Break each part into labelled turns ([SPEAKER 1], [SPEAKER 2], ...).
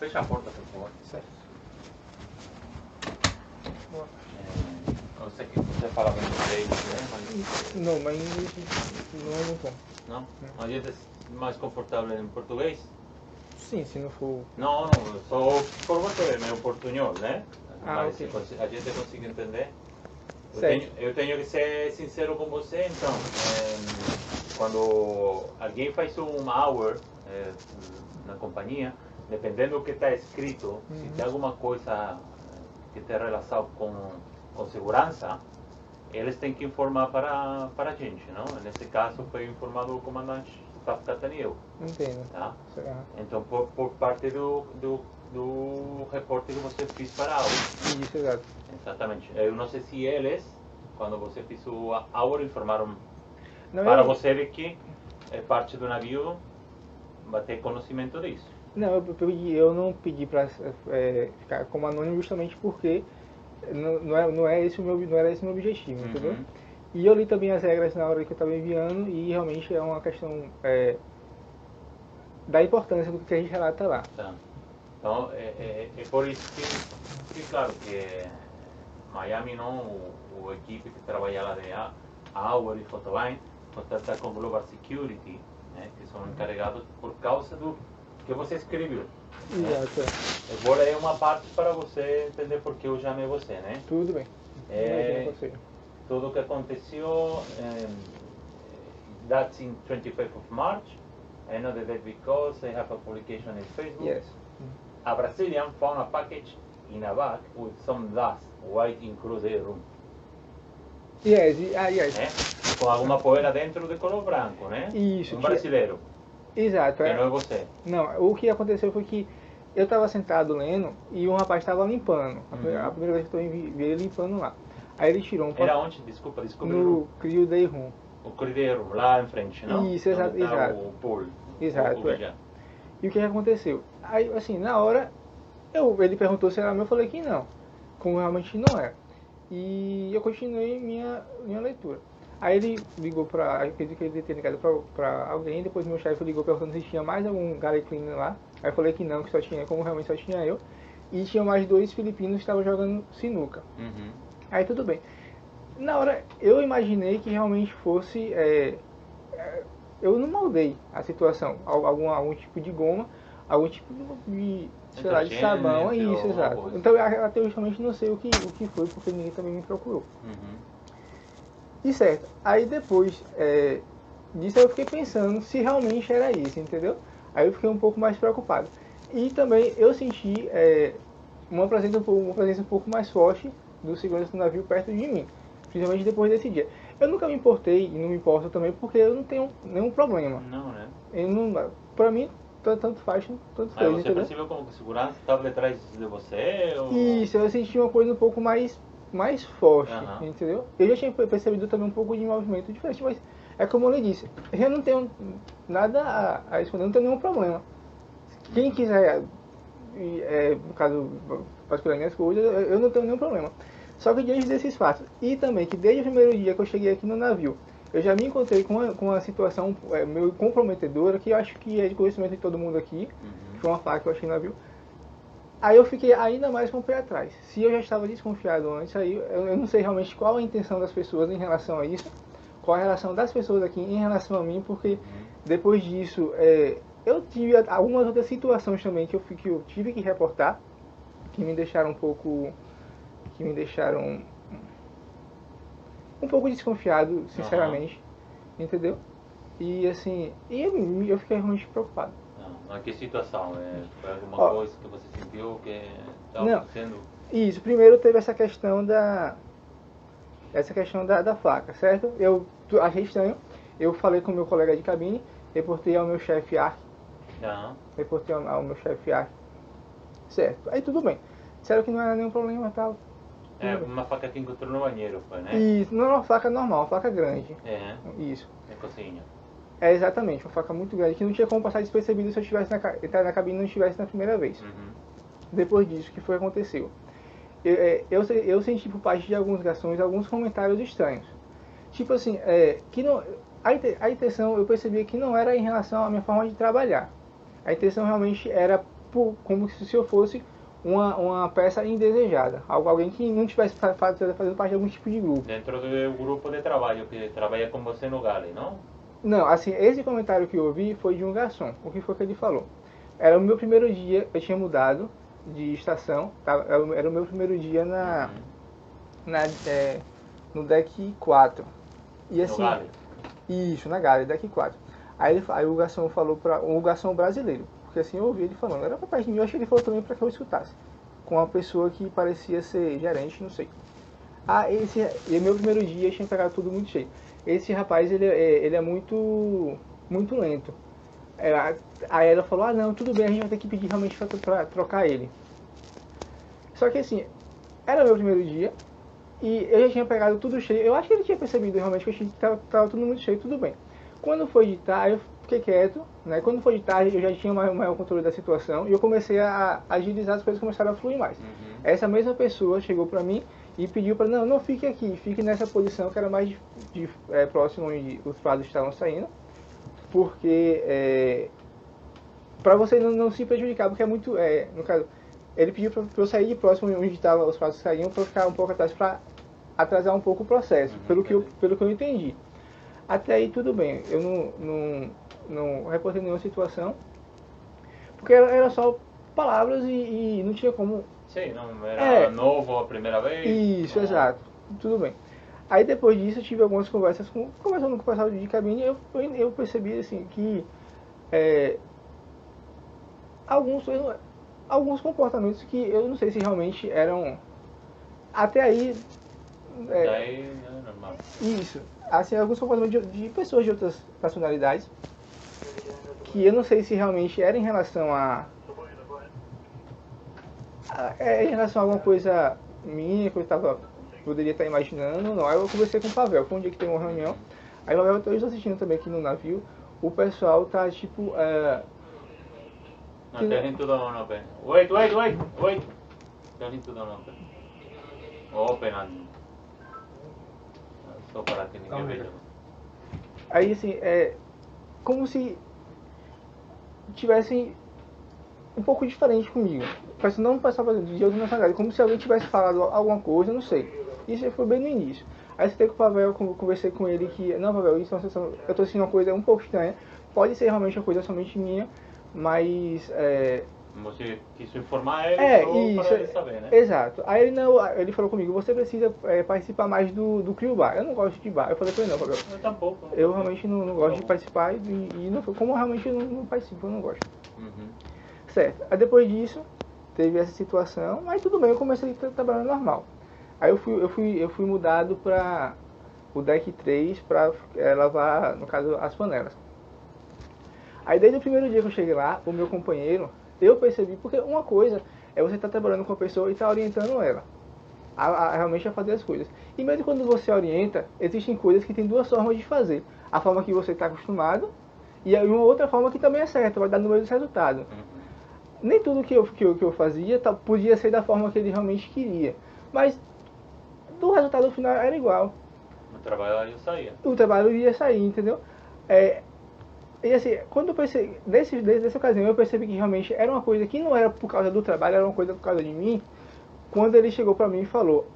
[SPEAKER 1] fecha a porta, por favor.
[SPEAKER 2] Certo.
[SPEAKER 1] Eu sei que você fala bem inglês, né? Mas...
[SPEAKER 2] Não, mas inglês não é muito bom.
[SPEAKER 1] Não? A gente é mais confortável em português?
[SPEAKER 2] Sim, se não for...
[SPEAKER 1] Não, não, só por você, meu portunhol, né? Mas
[SPEAKER 2] ok.
[SPEAKER 1] a gente consegue entender.
[SPEAKER 2] Certo.
[SPEAKER 1] Eu tenho que ser sincero com você, então. Quando alguém faz um hour na companhia, dependendo do que está escrito, se tem alguma coisa que tem relação com segurança, eles têm que informar para a gente, não? Nesse caso foi informado o comandante Staff Cataniel.
[SPEAKER 2] Entendo.
[SPEAKER 1] Tá?
[SPEAKER 2] Certo.
[SPEAKER 1] Então, por parte do reporte que você fez para a aula.
[SPEAKER 2] Isso, exato.
[SPEAKER 1] Exatamente. Eu não sei se eles, quando você fez o hour, informaram
[SPEAKER 2] Não,
[SPEAKER 1] para você de que parte do navio vai ter conhecimento disso.
[SPEAKER 2] Não, eu não pedi para ficar como anônimo justamente porque não era esse o meu objetivo, entendeu? E eu li também as regras na hora que eu estava enviando e realmente é uma questão da importância do que a gente relata lá.
[SPEAKER 1] Tá. Então, é por isso que claro, que Miami, não, a equipe que trabalha lá de Hour e Photoline, contacta com Global Security, né, que são encarregados por causa do que você escreveu.
[SPEAKER 2] Exato.
[SPEAKER 1] Eu vou ler uma parte para você entender por que eu chamei você, né?
[SPEAKER 2] Tudo bem. Imagina você.
[SPEAKER 1] Tudo o que aconteceu, that's in 25th of March. I know the date because I have a publication in Facebook.
[SPEAKER 2] Yes.
[SPEAKER 1] A Brazilian found a package in a bag with some dust white in cruise room.
[SPEAKER 2] Yes, yes.
[SPEAKER 1] Né? Com alguma poeira dentro de color branco, né?
[SPEAKER 2] Isso.
[SPEAKER 1] Um brasileiro.
[SPEAKER 2] Exato.
[SPEAKER 1] Que não é você.
[SPEAKER 2] Não, o que aconteceu foi que eu estava sentado lendo e um rapaz estava limpando. A primeira vez que eu vi ele limpando lá. Aí ele tirou um papel.
[SPEAKER 1] Era onde? Desculpa.
[SPEAKER 2] No Crio Day Room.
[SPEAKER 1] O Crio lá em frente, não?
[SPEAKER 2] Isso, exato.
[SPEAKER 1] Onde tá o pool.
[SPEAKER 2] Exato. E o que aconteceu? Aí, assim, na hora, ele perguntou se era meu, eu falei que não. Como realmente não era. E eu continuei minha leitura. Aí ele ligou para, acredito que ele tenha ligado para alguém, depois meu chefe ligou perguntando se tinha mais algum galley cleaner lá. Aí eu falei que não, que só tinha, como realmente só tinha eu. E tinha mais 2 filipinos que estavam jogando sinuca. Aí tudo bem. Na hora, eu imaginei que realmente fosse... eu não moldei a situação. Algum tipo de goma, algum tipo de, sei lá, de sabão, é isso, exato. Então eu até justamente não sei o que foi, porque ninguém também me procurou. E certo, aí depois disso eu fiquei pensando se realmente era isso, entendeu? Aí eu fiquei um pouco mais preocupado. E também eu senti uma presença um pouco mais forte do segurança do navio perto de mim, principalmente depois desse dia. Eu nunca me importei e não me importo também porque eu não tenho nenhum problema.
[SPEAKER 1] Não, né?
[SPEAKER 2] Pra mim, tanto faz, tanto fez,
[SPEAKER 1] você
[SPEAKER 2] entendeu?
[SPEAKER 1] percebeu como que segurança estava atrás de você? Ou...
[SPEAKER 2] Isso, eu senti uma coisa um pouco mais forte, entendeu? Eu já tinha percebido também um pouco de movimento diferente, mas é como eu lhe disse, eu não tenho nada a esconder, não tenho nenhum problema. Quem quiser, no caso, participar das minhas coisas, eu não tenho nenhum problema. Só que diante desses fatos, e também que desde o primeiro dia que eu cheguei aqui no navio, eu já me encontrei com uma situação meio comprometedora, que eu acho que é de conhecimento de todo mundo aqui, que foi uma faca que eu achei no navio. Aí eu fiquei ainda mais com o pé atrás. Se eu já estava desconfiado antes, aí eu não sei realmente qual a intenção das pessoas em relação a isso, qual a relação das pessoas aqui em relação a mim, porque depois disso eu tive algumas outras situações também que eu tive que reportar, que me deixaram um pouco desconfiado, sinceramente, entendeu? E assim, eu fiquei realmente preocupado.
[SPEAKER 1] Mas que situação? Foi alguma coisa que você sentiu que estava acontecendo?
[SPEAKER 2] Isso, primeiro teve essa questão da faca, certo? Eu achei estranho, eu falei com o meu colega de cabine, reportei ao meu chefe ARC, certo? Aí tudo bem, disseram que não era nenhum problema e tal.
[SPEAKER 1] Uma faca que encontrou no banheiro, foi, né?
[SPEAKER 2] Isso, não é uma faca normal, uma faca grande. Isso.
[SPEAKER 1] É cozinha.
[SPEAKER 2] É exatamente, uma faca muito grande, que não tinha como passar despercebido se eu estivesse entrar na cabine e não estivesse na primeira vez. Depois disso, o que foi que aconteceu? Eu senti por parte de alguns garçons alguns comentários estranhos. Tipo assim, que não, a intenção eu percebi que não era em relação à minha forma de trabalhar. A intenção realmente era como se eu fosse uma peça indesejada, alguém que não estivesse fazendo parte de algum tipo de grupo.
[SPEAKER 1] Dentro do grupo de trabalho que trabalha com você no Gale, não?
[SPEAKER 2] Não, assim, esse comentário que eu ouvi foi de um garçom. O que foi que ele falou? Era o meu primeiro dia, eu tinha mudado de estação, era o meu primeiro dia no deck 4. E assim,
[SPEAKER 1] no Gale?
[SPEAKER 2] Isso, na Gale, deck 4. Aí o garçom falou para o garçom brasileiro, porque assim eu ouvi ele falando, era pra perto de mim, eu acho que ele falou também para que eu escutasse, com uma pessoa que parecia ser gerente, não sei. E meu primeiro dia tinha pegado tudo muito cheio. Esse rapaz, ele é muito lento. Aí ela falou, não, tudo bem, a gente vai ter que pedir realmente pra trocar ele. Só que assim, era meu primeiro dia, e eu já tinha pegado tudo cheio. Eu acho que ele tinha percebido realmente que tava tudo muito cheio, tudo bem. Quando foi de tarde, eu fiquei quieto, né? Quando foi de tarde, eu já tinha maior controle da situação, e eu comecei a agilizar, as coisas começaram a fluir mais. Essa mesma pessoa chegou pra mim e pediu para não fique aqui, fique nessa posição que era mais próximo onde os pratos estavam saindo, porque para você não se prejudicar, porque é muito, no caso, ele pediu para eu sair de próximo onde estavam os pratos saíam, para ficar um pouco atrás, para atrasar um pouco o processo, pelo que eu entendi. Até aí tudo bem, eu não reportei nenhuma situação, porque era só palavras e não tinha como.
[SPEAKER 1] Sim, não era novo a primeira vez.
[SPEAKER 2] Isso, exato. Tudo bem. Aí depois disso eu tive algumas conversas conversando com o pessoal de cabine, eu percebi assim que alguns comportamentos que eu não sei se realmente eram até aí
[SPEAKER 1] Daí é normal.
[SPEAKER 2] isso, assim, alguns comportamentos de pessoas de outras nacionalidades que eu não sei se realmente era em relação em relação a alguma coisa minha que eu poderia estar imaginando, não. Aí eu conversei com o Pavel, foi um dia que teve uma reunião, aí o Pavel, eu estou assistindo também aqui no navio, o pessoal tá tipo...
[SPEAKER 1] No, telling to the open. Wait. Telling to the open. Open and... Só para que ninguém veja.
[SPEAKER 2] Aí assim, como se tivessem um pouco diferente comigo. Parece não passar de outra nacionalidade, como se alguém tivesse falado alguma coisa, não sei. Isso foi bem no início. Aí você tem com o Pavel, eu conversei com ele que, não, Pavel, isso é uma sensação, eu tô sentindo uma coisa um pouco estranha. Pode ser realmente uma coisa somente minha, mas...
[SPEAKER 1] Você quis informar ele
[SPEAKER 2] isso,
[SPEAKER 1] para ele saber, né?
[SPEAKER 2] Exato. Aí ele falou comigo, você precisa participar mais do Crio Bar. Eu não gosto de bar. Eu falei pra ele, não, Pavel.
[SPEAKER 1] Eu tampouco.
[SPEAKER 2] Eu realmente não gosto de participar e não, como eu realmente não participo, eu não gosto. Certo. Aí depois disso, teve essa situação, mas tudo bem, eu comecei a trabalhar normal. Aí eu fui mudado para o deck 3 para lavar, no caso, as panelas. Aí desde o primeiro dia que eu cheguei lá, o meu companheiro, eu percebi, porque uma coisa é você estar trabalhando com a pessoa e estar orientando ela realmente a fazer as coisas. E mesmo quando você orienta, existem coisas que tem duas formas de fazer. A forma que você está acostumado e uma outra forma que também é certa, vai dar no mesmo resultado. Nem tudo que eu fazia podia ser da forma que ele realmente queria, mas do resultado final era igual.
[SPEAKER 1] O trabalho ia sair.
[SPEAKER 2] O trabalho ia sair, entendeu? E assim, quando eu percebi, dessa ocasião eu percebi que realmente era uma coisa que não era por causa do trabalho, era uma coisa por causa de mim. Quando ele chegou pra mim e falou,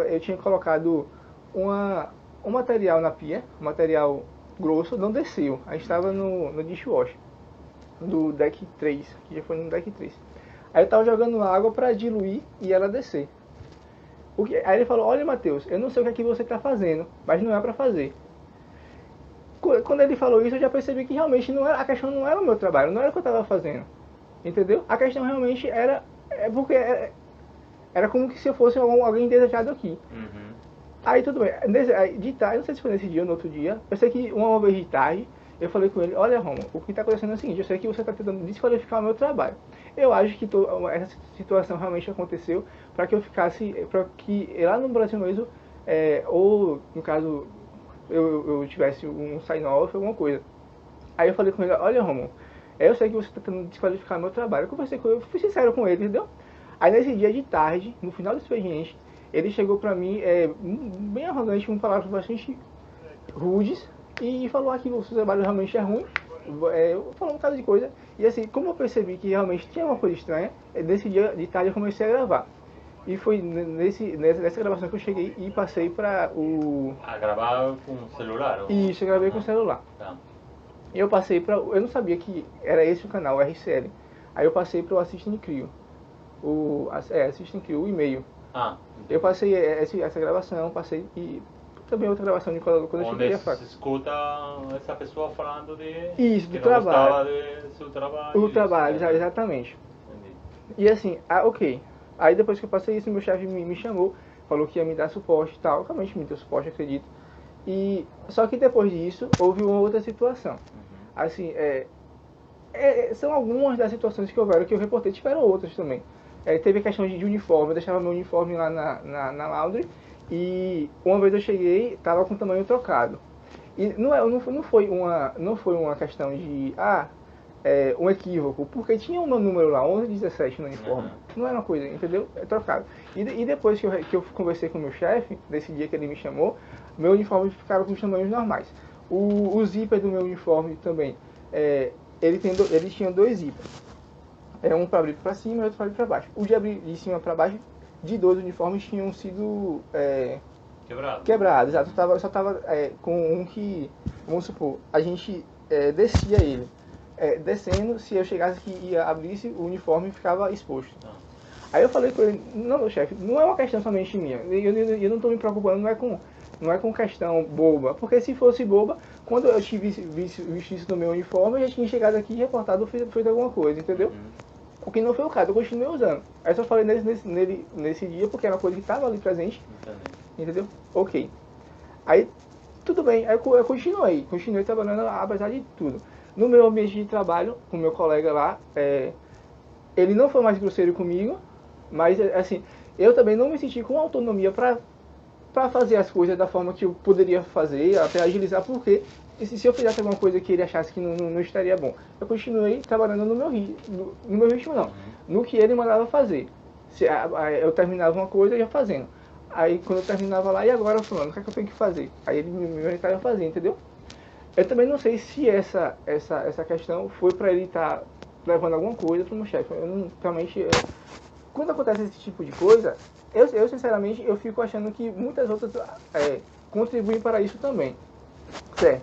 [SPEAKER 2] eu tinha colocado um material na pia, um material grosso, não desceu. A gente estava no dishwash do deck 3, que já foi no deck 3. Aí eu tava jogando água pra diluir e ela descer. Aí ele falou, olha Matheus, eu não sei o que é que você tá fazendo, mas não é pra fazer. Quando ele falou isso, eu já percebi que realmente a questão não era o meu trabalho, não era o que eu estava fazendo. Entendeu? A questão realmente era porque era como que se eu fosse alguém desejado aqui. Aí tudo bem. De tarde, não sei se foi nesse dia ou no outro dia, eu sei que uma vez de tarde, eu falei com ele, olha Romo, o que está acontecendo é o seguinte, eu sei que você está tentando desqualificar o meu trabalho. Eu acho que essa situação realmente aconteceu para que eu ficasse, para que lá no Brasil mesmo, ou no caso... Eu tivesse um sign-off, alguma coisa. Aí eu falei com ele, olha Romulo, eu sei que você está tentando desqualificar meu trabalho. Eu conversei com ele, eu fui sincero com ele, entendeu? Aí nesse dia de tarde, no final do expediente, ele chegou pra mim, bem arrogante, com palavras bastante rudes, e falou que o seu trabalho realmente é ruim, falou um bocado de coisa. E assim, como eu percebi que realmente tinha uma coisa estranha, nesse dia de tarde eu comecei a gravar. E foi nessa gravação que eu cheguei e passei para o...
[SPEAKER 1] A gravar com celular? Ou...
[SPEAKER 2] Isso, eu gravei com o celular.
[SPEAKER 1] Tá.
[SPEAKER 2] E eu passei para... Eu não sabia que era esse o canal, o RCL. Aí eu passei para o Assistem Crio. Assistem Crio, o e-mail. Eu passei essa gravação, passei e também outra gravação de quando eu cheguei a falar.
[SPEAKER 1] Onde se escuta essa pessoa falando de...
[SPEAKER 2] Isso, do
[SPEAKER 1] que
[SPEAKER 2] trabalho.
[SPEAKER 1] não gostava de seu trabalho.
[SPEAKER 2] O trabalho, exatamente.
[SPEAKER 1] Entendi.
[SPEAKER 2] E assim, ok. Aí depois que eu passei isso, meu chefe me chamou, falou que ia me dar suporte e tal. Realmente me deu suporte, acredito. E só que depois disso, houve uma outra situação. Assim, são algumas das situações que houveram que eu reportei, tiveram outras também. Teve a questão de uniforme, eu deixava meu uniforme lá na laundry e uma vez eu cheguei, tava com o tamanho trocado. E não foi uma questão de um equívoco, porque tinha um número lá, 1117 no uniforme. Não era uma coisa, entendeu? É trocado. E depois que eu conversei com o meu chefe, nesse dia que ele me chamou, meu uniforme ficaram com os tamanhos normais. O zíper do meu uniforme também, ele tinha 2 zíperes. Um para abrir para cima e outro para abrir para baixo. O de abrir de cima para baixo, de 2 uniformes tinham sido quebrados. Exato. Eu só estava com um que, vamos supor, a gente descia ele. Descendo, se eu chegasse que ia abrisse, o uniforme ficava exposto. Aí eu falei com ele, não, meu chefe, não é uma questão somente minha. Eu não estou me preocupando, não é com questão boba. Porque se fosse boba, quando eu tive visto isso no meu uniforme, eu já tinha chegado aqui e reportado, feito alguma coisa, entendeu? O que não foi o caso, eu continuei usando. Aí eu só falei nesse dia porque era uma coisa que estava ali presente. Entendeu? Ok. Aí, tudo bem. Aí eu continuei trabalhando apesar de tudo. No meu ambiente de trabalho, com o meu colega lá, ele não foi mais grosseiro comigo, mas assim, eu também não me senti com autonomia para fazer as coisas da forma que eu poderia fazer, até agilizar, porque se eu fizesse alguma coisa que ele achasse que não estaria bom, eu continuei trabalhando no meu ritmo não, no que ele mandava fazer. Se eu terminava uma coisa, eu ia fazendo. Aí quando eu terminava lá, e agora falando, o que é que eu tenho que fazer? Aí ele me orientava a fazer, entendeu? Eu também não sei se essa questão foi para ele estar levando alguma coisa para o meu chefe. Eu não, realmente, quando acontece esse tipo de coisa, eu sinceramente eu fico achando que muitas outras contribuem para isso também. Certo.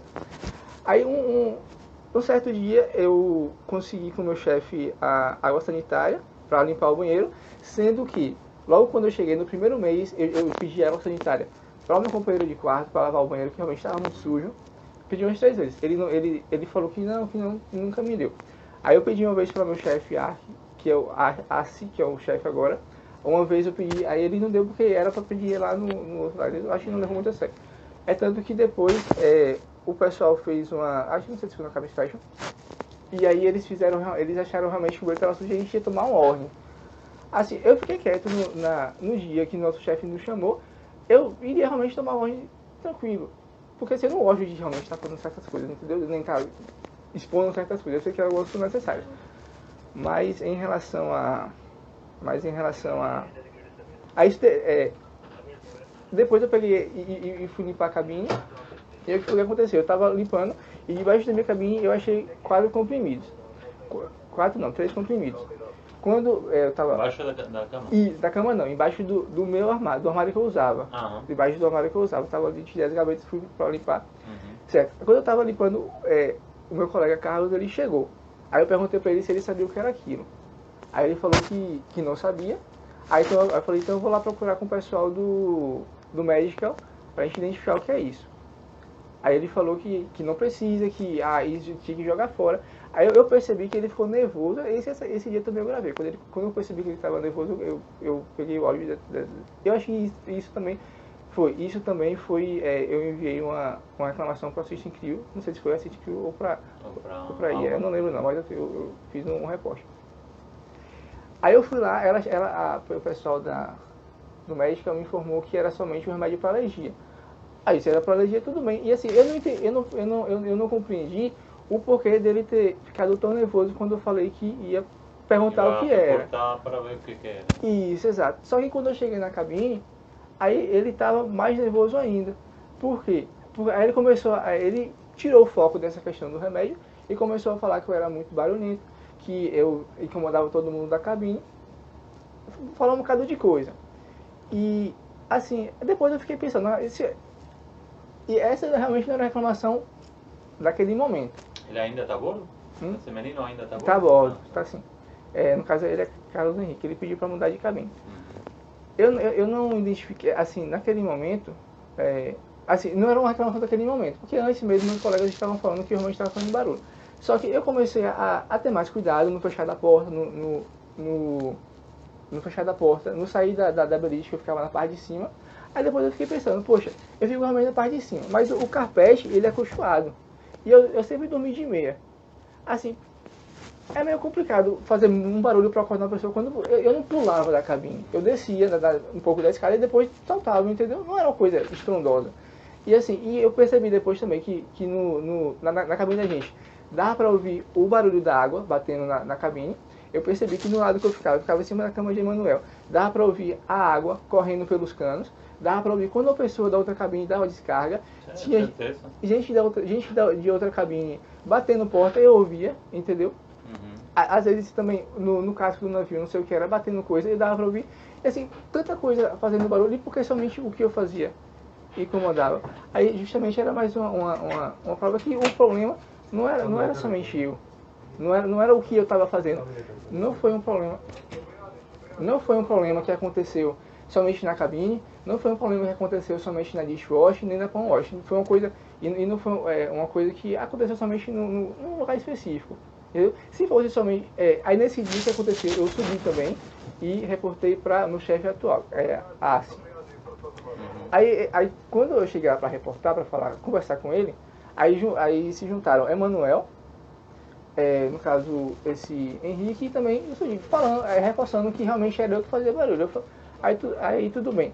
[SPEAKER 2] Aí um certo dia eu consegui com o meu chefe a água sanitária para limpar o banheiro, sendo que logo quando eu cheguei no primeiro mês eu pedi água sanitária para o meu companheiro de quarto para lavar o banheiro, que realmente estava muito sujo. Pedi umas 3 vezes. Ele falou que nunca me deu. Aí eu pedi uma vez para meu chefe que é o Arce, que é o chefe agora. Uma vez eu pedi, aí ele não deu porque era para pedir lá no outro lado. Eu acho que não levou muito a sério. É tanto que depois o pessoal fez acho que não sei se foi na Cabeça Fashion. E aí eles acharam realmente que o banheiro estava sujo e a gente ia tomar uma ordem. Assim, eu fiquei quieto no dia que o nosso chefe nos chamou. Eu iria realmente tomar uma ordem tranquilo. Porque assim, eu não gosto de realmente estar fazendo certas coisas, entendeu? Nem estar expondo certas coisas. Eu sei que elas são necessárias. Mas em relação a isso, depois eu peguei e fui limpar a cabine. E o que aconteceu? Eu estava limpando e debaixo da minha cabine eu achei 4 comprimidos. 3 comprimidos. Quando eu estava...
[SPEAKER 1] Embaixo da cama?
[SPEAKER 2] Da cama não, embaixo do meu armário, do armário que eu usava. Debaixo do armário que eu usava. Eu estava ali, tirei as gavetas e fui para limpar. Certo. Quando eu estava limpando, o meu colega Carlos, ele chegou. Aí eu perguntei para ele se ele sabia o que era aquilo. Aí ele falou que não sabia. Aí então, eu falei, então eu vou lá procurar com o pessoal do Medical pra gente identificar o que é isso. Aí ele falou que não precisa, que isso tinha que jogar fora. Aí eu percebi que ele ficou nervoso. Esse dia também eu gravei. Quando eu percebi que ele estava nervoso, eu peguei o áudio. Eu acho que isso também foi. Eu enviei uma reclamação para o Assistem Crio. Não sei se foi Assistem Crio ou para eu não lembro não, mas eu fiz um reporte. Aí eu fui lá, o pessoal do médico me informou que era somente um remédio para alergia. Aí se era para alergia, tudo bem. E assim, eu não compreendi o porquê dele ter ficado tão nervoso quando eu falei que ia perguntar o que era.
[SPEAKER 1] Para ver o que era.
[SPEAKER 2] Isso, exato. Só que quando eu cheguei na cabine, aí ele estava mais nervoso ainda. Por quê? Aí ele tirou o foco dessa questão do remédio e começou a falar que eu era muito barulhento, que eu incomodava todo mundo da cabine, falou um bocado de coisa. E assim, depois eu fiquei pensando, e essa realmente não era a reclamação daquele momento.
[SPEAKER 1] Ele ainda tá gordo? Esse menino ainda tá gordo?
[SPEAKER 2] Tá gordo, tá sim. No caso ele é Carlos Henrique, ele pediu para mudar de cabine. Eu não identifiquei, assim, naquele momento, assim, não era uma reclamação daquele momento, porque antes mesmo meus colegas estavam falando que eu realmente estava fazendo barulho. Só que eu comecei a ter mais cuidado no fechar da porta, no fechar da porta, no sair da beliche, que eu ficava na parte de cima. Aí depois eu fiquei pensando, poxa, eu fico realmente na parte de cima, mas o carpete, ele é acolchoado. E eu sempre dormi de meia. Assim, é meio complicado fazer um barulho para acordar uma pessoa quando eu não pulava da cabine. Eu descia um pouco da escada e depois saltava, entendeu? Não era uma coisa estrondosa. E assim, eu percebi depois também que na cabine da gente dava para ouvir o barulho da água batendo na cabine. Eu percebi que no lado que eu ficava em cima da cama de Emanuel, dava para ouvir a água correndo pelos canos, dava para ouvir quando a pessoa da outra cabine dava descarga, tinha gente de outra cabine batendo porta, eu ouvia, entendeu? Às vezes também, no casco do navio, não sei o que era, batendo coisa, e dava pra ouvir. E assim, tanta coisa fazendo barulho, porque somente o que eu fazia incomodava. Aí justamente era mais uma prova que o problema não era somente eu. Não era o que eu estava fazendo. Não foi um problema que aconteceu somente na cabine, não foi um problema que aconteceu somente na dishwash, nem na pan wash. Foi uma coisa, e não foi uma coisa que aconteceu somente num lugar específico. Entendeu? Se fosse somente... aí nesse dia que aconteceu, eu subi também e reportei para meu chefe atual, Asi. Aí quando eu cheguei lá para reportar, para conversar com ele, aí se juntaram Emanuel, no caso esse Henrique, e também eu subi, falando, reforçando que realmente era eu que fazia barulho. Aí tudo bem.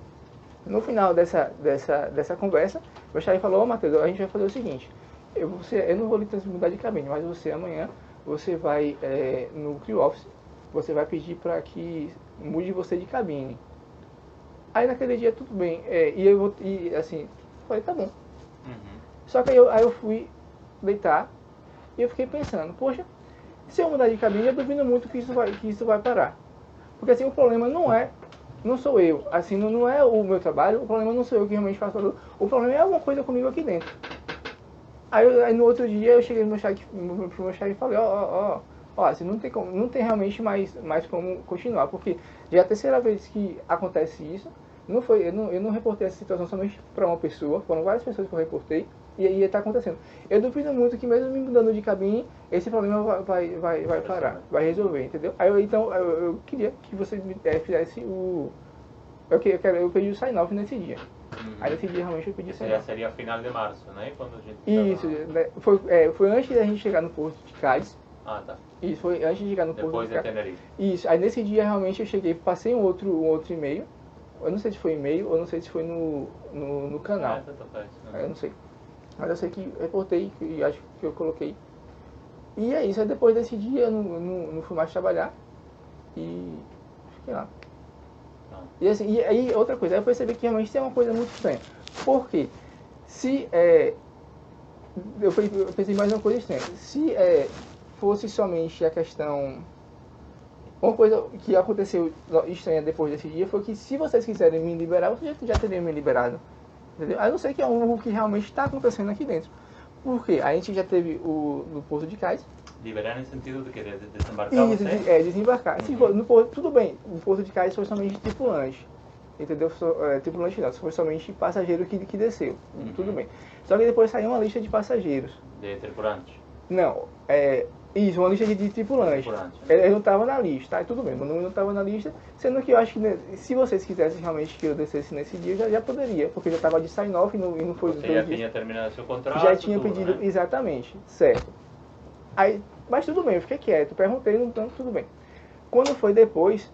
[SPEAKER 2] No final dessa conversa, o chefe falou: Matheus, a gente vai fazer o seguinte, eu não vou lhe mudar de cabine, mas você amanhã, você vai no crew office, você vai pedir para que mude você de cabine. Aí naquele dia tudo bem, e assim, falei, tá bom. Só que aí eu fui deitar e eu fiquei pensando, poxa, se eu mudar de cabine, eu duvido muito que isso vai parar. Porque assim, o problema não sou eu, assim, não é o meu trabalho, o problema não sou eu que realmente faço barulho, o problema é alguma coisa comigo aqui dentro. Aí no outro dia eu cheguei pro meu chefe e falei, assim, não tem realmente mais como continuar, porque já é a terceira vez que acontece isso, eu não reportei essa situação somente para uma pessoa, foram várias pessoas que eu reportei, e está acontecendo. Eu duvido muito que mesmo me mudando de cabine, esse problema vai parar, vai resolver, entendeu? Aí eu queria que você me fizesse eu pedi o sign-off nesse dia. Aí nesse dia realmente eu pedi sign-off.
[SPEAKER 1] Seria final de março, né? Quando a gente
[SPEAKER 2] isso, foi antes da gente chegar no Porto de Cádiz.
[SPEAKER 1] Ah, tá.
[SPEAKER 2] Isso, foi antes de chegar no Porto
[SPEAKER 1] de Cádiz. Depois de Tenerife.
[SPEAKER 2] Isso, aí nesse dia realmente eu cheguei, passei um outro e-mail. Eu não sei se foi e-mail ou não sei se foi no canal. Eu não sei. Mas eu sei que reportei e acho que eu coloquei. E é isso, aí depois desse dia eu não fui mais trabalhar e fiquei lá. E assim, e aí outra coisa, aí eu percebi que realmente tem uma coisa muito estranha. Porque se eu pensei mais uma coisa estranha. Se fosse somente a questão... Uma coisa que aconteceu estranha depois desse dia foi que se vocês quiserem me liberar, vocês já teriam me liberado. Entendeu? A não ser que é algo que realmente está acontecendo aqui dentro. Por quê? A gente já teve no Porto de Cádiz.
[SPEAKER 1] Liberar no sentido de que desembarcar você?
[SPEAKER 2] Desembarcar. Se for, no Porto, tudo bem, no Porto de Cádiz foi somente tripulante. Entendeu? Tripulante não, foi somente passageiro que desceu. Tudo bem. Só que depois saiu uma lista de passageiros.
[SPEAKER 1] De tripulantes?
[SPEAKER 2] Não, isso, uma lista de tripulante. Ele não estava na lista, tá? Tudo bem, meu nome não estava na lista, sendo que eu acho que se vocês quisessem realmente que eu descesse nesse dia, eu já poderia, porque já estava de sign-off e não foi...
[SPEAKER 1] Você já tinha terminado seu contrato?
[SPEAKER 2] Já tinha pedido, né? Exatamente, certo. Aí, mas tudo bem, eu fiquei quieto, perguntei, então tudo bem. Quando foi depois,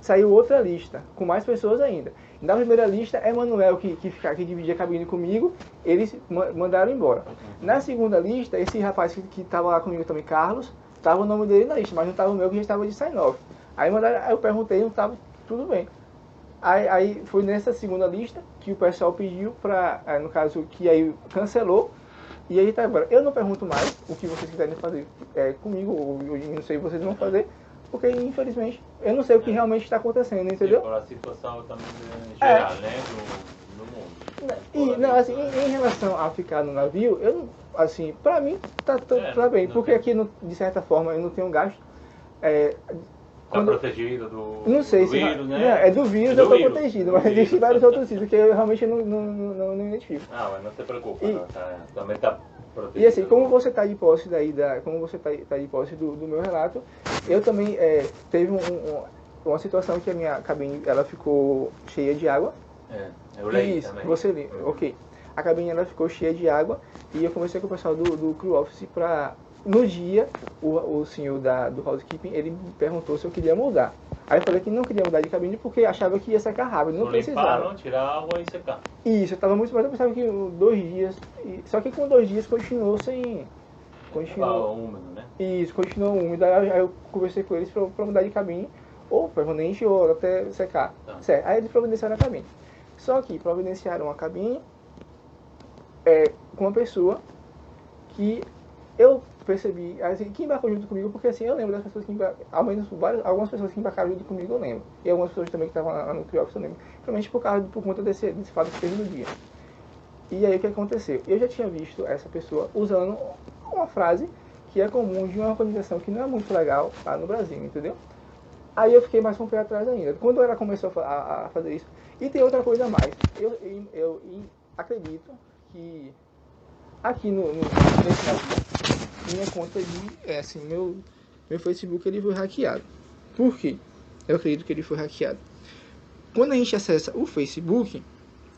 [SPEAKER 2] saiu outra lista, com mais pessoas ainda. Na primeira lista, Emanuel, que dividia a cabine comigo, eles mandaram embora. Na segunda lista, esse rapaz que estava lá comigo também, Carlos, estava o nome dele na lista, mas não estava o meu, que já estava de sign-off. Aí eu perguntei, não estava, tudo bem. Aí foi nessa segunda lista que o pessoal pediu para, no caso, que aí cancelou, E aí tá agora. Eu não pergunto mais o que vocês quiserem fazer comigo, ou eu não sei o que vocês vão fazer, porque infelizmente eu não sei o que realmente está acontecendo, entendeu?
[SPEAKER 1] Por a situação também geral, né, do mundo.
[SPEAKER 2] E, não, assim, em relação a ficar no navio, eu não, assim, pra mim tá bem, porque aqui, de certa forma, eu não tenho gasto.
[SPEAKER 1] Tá protegido do
[SPEAKER 2] não sei
[SPEAKER 1] do
[SPEAKER 2] se
[SPEAKER 1] vírus, né?
[SPEAKER 2] Não, é do vírus, eu tô protegido, mas existem vários outros itens que eu realmente não identifico.
[SPEAKER 1] Ah, mas não se preocupa, também tá protegido.
[SPEAKER 2] E assim, como você está de posse como você tá de posse do meu relato, eu também teve uma situação que a minha cabine ela ficou cheia de água.
[SPEAKER 1] Eu leio
[SPEAKER 2] Isso,
[SPEAKER 1] também.
[SPEAKER 2] você lê, ok. A cabine ela ficou cheia de água e eu conversei com o pessoal do crew office para no dia o senhor do housekeeping ele me perguntou se eu queria mudar. Aí eu falei que não queria mudar de cabine porque achava que ia secar rápido, não precisava.
[SPEAKER 1] Limpar, não tirar água e secar.
[SPEAKER 2] Isso, eu estava muito mais, eu pensava que 2 dias, só que com 2 dias continuou sem...
[SPEAKER 1] Continuou úmido, né?
[SPEAKER 2] Isso, continuou úmido, aí eu conversei com eles para mudar de cabine, ou permanente, ou até secar. Tá. Certo, aí eles providenciaram a cabine. Só que providenciaram a cabine com uma pessoa que eu percebi, assim, que embarcou junto comigo, porque assim, eu lembro das pessoas que embarcaram, ao menos algumas pessoas que embarcaram junto comigo eu lembro. E algumas pessoas também que estavam lá no Crew Office eu lembro. Principalmente por conta desse fato que teve no dia. E aí o que aconteceu? Eu já tinha visto essa pessoa usando uma frase que é comum de uma organização que não é muito legal lá no Brasil, entendeu? Aí eu fiquei mais com o pé atrás ainda. Quando ela começou a fazer isso. E tem outra coisa a mais. Eu acredito que aqui nesse navio, minha conta assim, meu Facebook ele foi hackeado. Por quê? Eu acredito que ele foi hackeado. Quando a gente acessa o Facebook,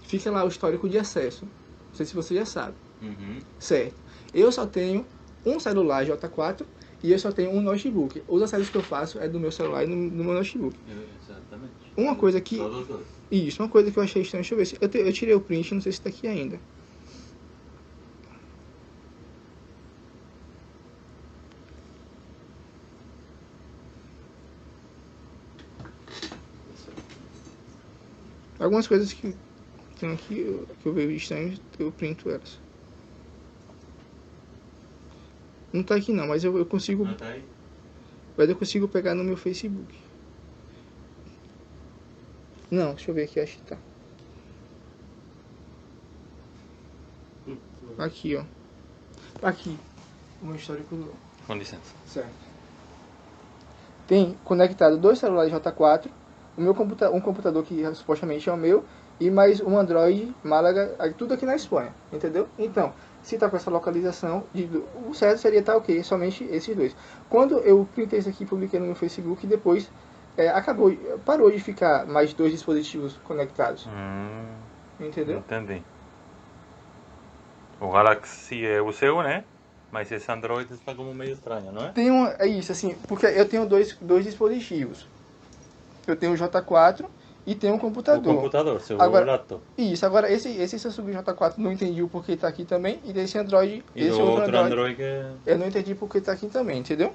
[SPEAKER 2] fica lá o histórico de acesso. Não sei se você já sabe.
[SPEAKER 1] Uhum.
[SPEAKER 2] Certo. Eu só tenho um celular J4 e eu só tenho um notebook. Os acessos que eu faço é do meu celular e do meu notebook.
[SPEAKER 1] Exatamente.
[SPEAKER 2] Uma coisa que... Isso, uma coisa que eu achei estranha. Deixa eu ver se... Eu tirei o print, não sei se está aqui ainda. Algumas coisas que tem aqui que eu vejo estranhas, eu printo elas. Não tá aqui não, mas eu consigo.
[SPEAKER 1] Não tá aí?
[SPEAKER 2] Mas eu consigo pegar no meu Facebook. Não, deixa eu ver aqui, acho que tá. Aqui, ó. Aqui. O meu histórico.
[SPEAKER 1] Com licença.
[SPEAKER 2] Certo. Tem conectado 2 celulares J4, um computador que supostamente é o meu, e mais um Android Málaga, tudo aqui na Espanha, entendeu? Então, se tá com essa localização, o certo seria estar ok, somente esses 2. Quando eu printei isso aqui e publiquei no meu Facebook, depois parou de ficar mais 2 dispositivos conectados. Entendeu?
[SPEAKER 1] Entendi. O Galaxy é o seu, né? Mas esse Android está como meio estranho, não é?
[SPEAKER 2] É isso, assim, porque eu tenho dois dispositivos. Eu tenho o J4 e tenho um computador.
[SPEAKER 1] O computador, seu laptop.
[SPEAKER 2] Isso, agora esse Samsung J4 não entendi o porquê tá aqui também. E desse Android,
[SPEAKER 1] e esse outro Android que...
[SPEAKER 2] eu não entendi porque tá aqui também, entendeu?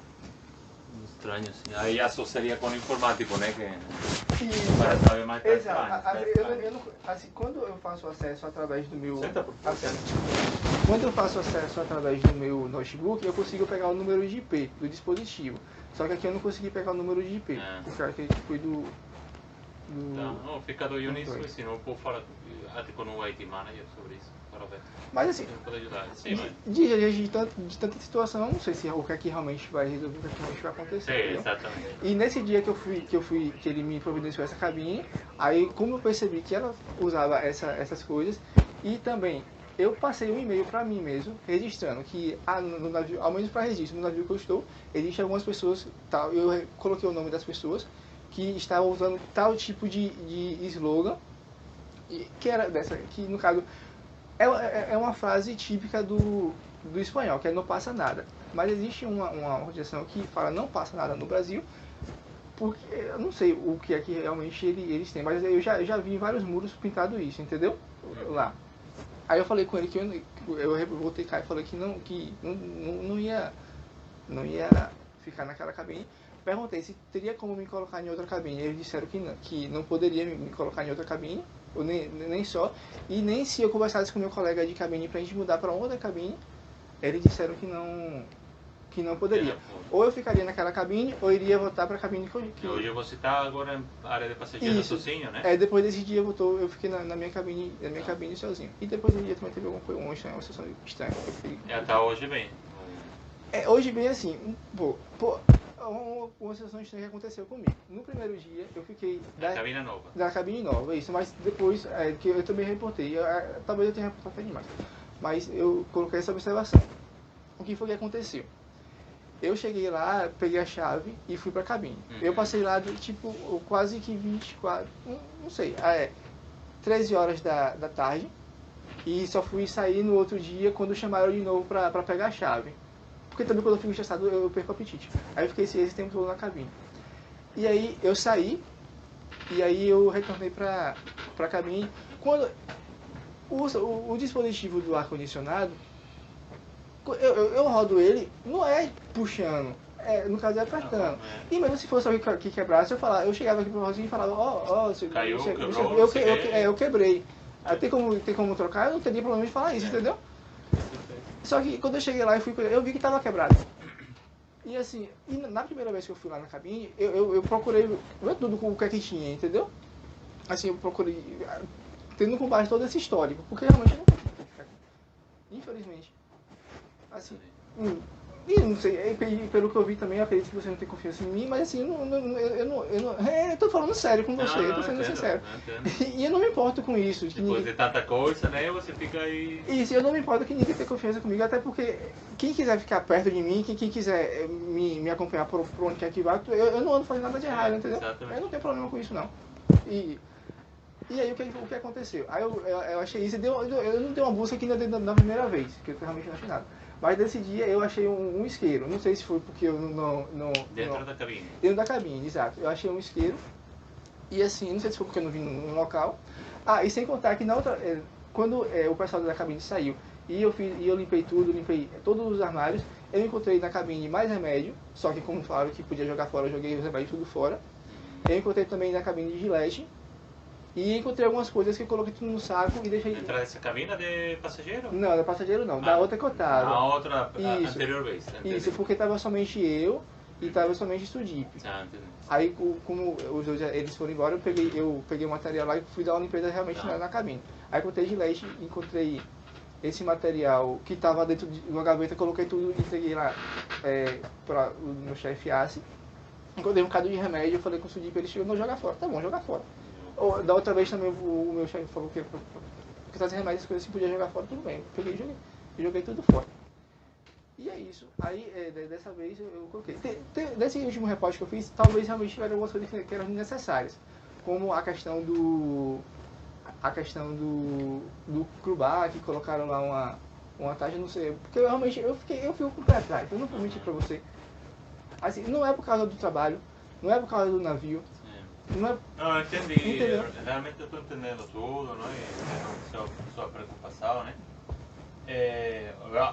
[SPEAKER 1] Estranho, assim. Aí associaria com o informático, né? Que
[SPEAKER 2] isso.
[SPEAKER 1] para saber mais
[SPEAKER 2] exato. Assim, quando eu faço acesso através do meu... Quando eu faço acesso através do meu notebook, eu consigo pegar o número de IP do dispositivo. Só que aqui eu não consegui pegar o número de IP. Porque aqui foi do...
[SPEAKER 1] Não, fica do Unisys, assim, não vou falar até com o IT Manager sobre isso, para ver.
[SPEAKER 2] Mas assim,
[SPEAKER 1] pode ajudar. Sim,
[SPEAKER 2] de tanta situação, não sei se o que aqui realmente vai resolver, o que aqui realmente vai acontecer.
[SPEAKER 1] Sim, exatamente.
[SPEAKER 2] E nesse dia que ele me providenciou essa cabine, aí como eu percebi que ela usava essas coisas, e também eu passei um e-mail para mim mesmo, registrando que no navio, ao menos para registro, no navio que eu estou, existem algumas pessoas, tal, eu coloquei o nome das pessoas, que estavam usando tal tipo de slogan, que era dessa, que no caso é uma frase típica do espanhol, que é não passa nada. Mas existe uma organização que fala não passa nada no Brasil, porque eu não sei o que é que realmente eles têm, mas eu já vi em vários muros pintado isso, entendeu? Lá. Aí eu falei com ele que eu voltei cá e falei que não ia ficar naquela cabine. Perguntei se teria como me colocar em outra cabine. Eles disseram que não poderia me colocar em outra cabine, ou nem só. E nem se eu conversasse com meu colega de cabine pra gente mudar para outra cabine, eles disseram que não poderia. Ou eu ficaria naquela cabine, ou iria voltar para a cabine que
[SPEAKER 1] hoje você está agora na área de passageiro sozinho, né?
[SPEAKER 2] Depois desse dia eu fiquei na minha cabine sozinho. E depois do dia também teve uma situação estranha.
[SPEAKER 1] Até hoje bem.
[SPEAKER 2] Hoje bem assim, uma situação estranha que aconteceu comigo. No primeiro dia eu fiquei da cabine nova, isso, mas depois que eu também reportei, talvez eu tenha reportado até demais, mas eu coloquei essa observação. O que foi que aconteceu? Eu cheguei lá, peguei a chave e fui pra cabine. Eu passei lá, tipo, quase que 24, não sei, 13 horas da tarde. E só fui sair no outro dia quando chamaram de novo pra pegar a chave. Porque também quando eu fico estressado eu perco o apetite. Aí eu fiquei esse tempo todo na cabine. E aí eu saí, e aí eu retornei pra cabine. Quando o dispositivo do ar-condicionado, eu rodo ele, não é puxando, no caso é apertando. E mesmo se fosse alguém que quebrasse, eu chegava aqui pro Rosinho e falava,
[SPEAKER 1] caiu,
[SPEAKER 2] eu quebrei. Tem como trocar? Eu não teria problema de falar isso, entendeu? Só que quando eu cheguei lá eu vi que estava quebrado. E assim, na primeira vez que eu fui lá na cabine, eu procurei ver tudo com o que tinha, entendeu? Assim, eu procurei, tendo com base todo esse histórico, porque realmente não tem, infelizmente. Assim, e não sei, pelo que eu vi também, eu acredito que você não tem confiança em mim, mas assim, eu tô falando sério com você, eu tô sendo sincero. E eu não me importo com isso.
[SPEAKER 1] Depois de tanta coisa, né, você fica aí...
[SPEAKER 2] Isso, eu não me importo que ninguém tenha confiança comigo, até porque quem quiser ficar perto de mim, quem quiser me acompanhar por onde quer que vá, eu não ando fazendo nada de errado, entendeu?
[SPEAKER 1] Exatamente.
[SPEAKER 2] Eu não tenho problema com isso, não. E aí o que aconteceu? Aí eu achei isso, eu não dei uma busca aqui na primeira vez, que eu realmente não achei nada. Mas nesse dia eu achei um isqueiro, não sei se foi porque eu não...
[SPEAKER 1] Dentro da cabine?
[SPEAKER 2] Dentro da cabine, exato. Eu achei um isqueiro, e assim, não sei se foi porque eu não vi no local. E sem contar que na outra, quando o pessoal da cabine saiu, e eu limpei tudo, limpei todos os armários, eu encontrei na cabine mais remédio, só que como falaram que podia jogar fora, eu joguei os remédios tudo fora. Eu encontrei também na cabine de Gillette, e encontrei algumas coisas que eu coloquei tudo no saco e deixei...
[SPEAKER 1] Dentro dessa cabina de passageiro?
[SPEAKER 2] Não, da passageiro não, da outra que eu tava.
[SPEAKER 1] A outra, anterior vez.
[SPEAKER 2] Isso, porque tava somente eu e tava somente Sudip. Aí, como os dois eles foram embora, eu peguei o material lá e fui dar uma limpeza realmente na cabine. Aí encontrei Gillette, encontrei esse material que tava dentro de uma gaveta, coloquei tudo e entreguei lá para o meu chefe Assi. Encontrei um bocado de remédio, eu falei com o Sudip, ele chegou, não, joga fora. Tá bom, joga fora. Da outra vez também o meu chefe falou que trazer remédios, as coisas assim, podia jogar fora, tudo bem. Peguei e joguei tudo fora. E é isso. Aí, dessa vez, eu coloquei. Desse último repórter que eu fiz, talvez realmente tiveram algumas coisas que eram necessárias. Como a questão do Krubá, que colocaram lá uma taxa, não sei. Porque realmente eu fico com o pé atrás, eu não vou mentir pra você. Assim, não é por causa do trabalho, não é por causa do navio.
[SPEAKER 1] Não, eu entendi. Realmente eu estou entendendo tudo, não é? Sua preocupação, né?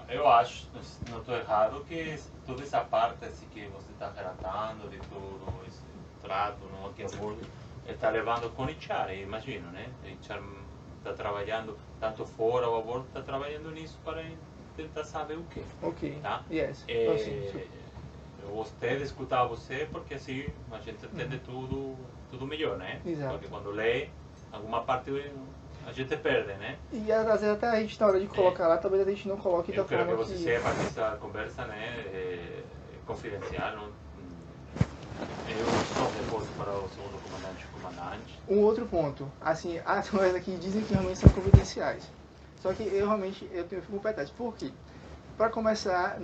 [SPEAKER 1] Eu acho, não estou errado, que toda essa parte assim, que você está relatando, de todo esse trato aqui a bordo, está levando com Richard, imagino, né? Richard está trabalhando tanto fora ou a bordo, está trabalhando nisso para tentar saber o quê.
[SPEAKER 2] Ok,
[SPEAKER 1] tá?
[SPEAKER 2] yes.
[SPEAKER 1] Eu gostei de escutar você, porque assim a gente entende tudo melhor, né?
[SPEAKER 2] Exato.
[SPEAKER 1] Porque quando lê, alguma parte a gente perde, né?
[SPEAKER 2] E às vezes até a gente, na hora de colocar lá, talvez a gente não coloque da forma que...
[SPEAKER 1] Eu quero que você saiba que essa conversa, né, é confidencial. Não, eu só reporto para o segundo comandante.
[SPEAKER 2] Um outro ponto, assim, as coisas aqui dizem que realmente são confidenciais. Só que eu realmente fico com pé atrás. Por quê? Para começar,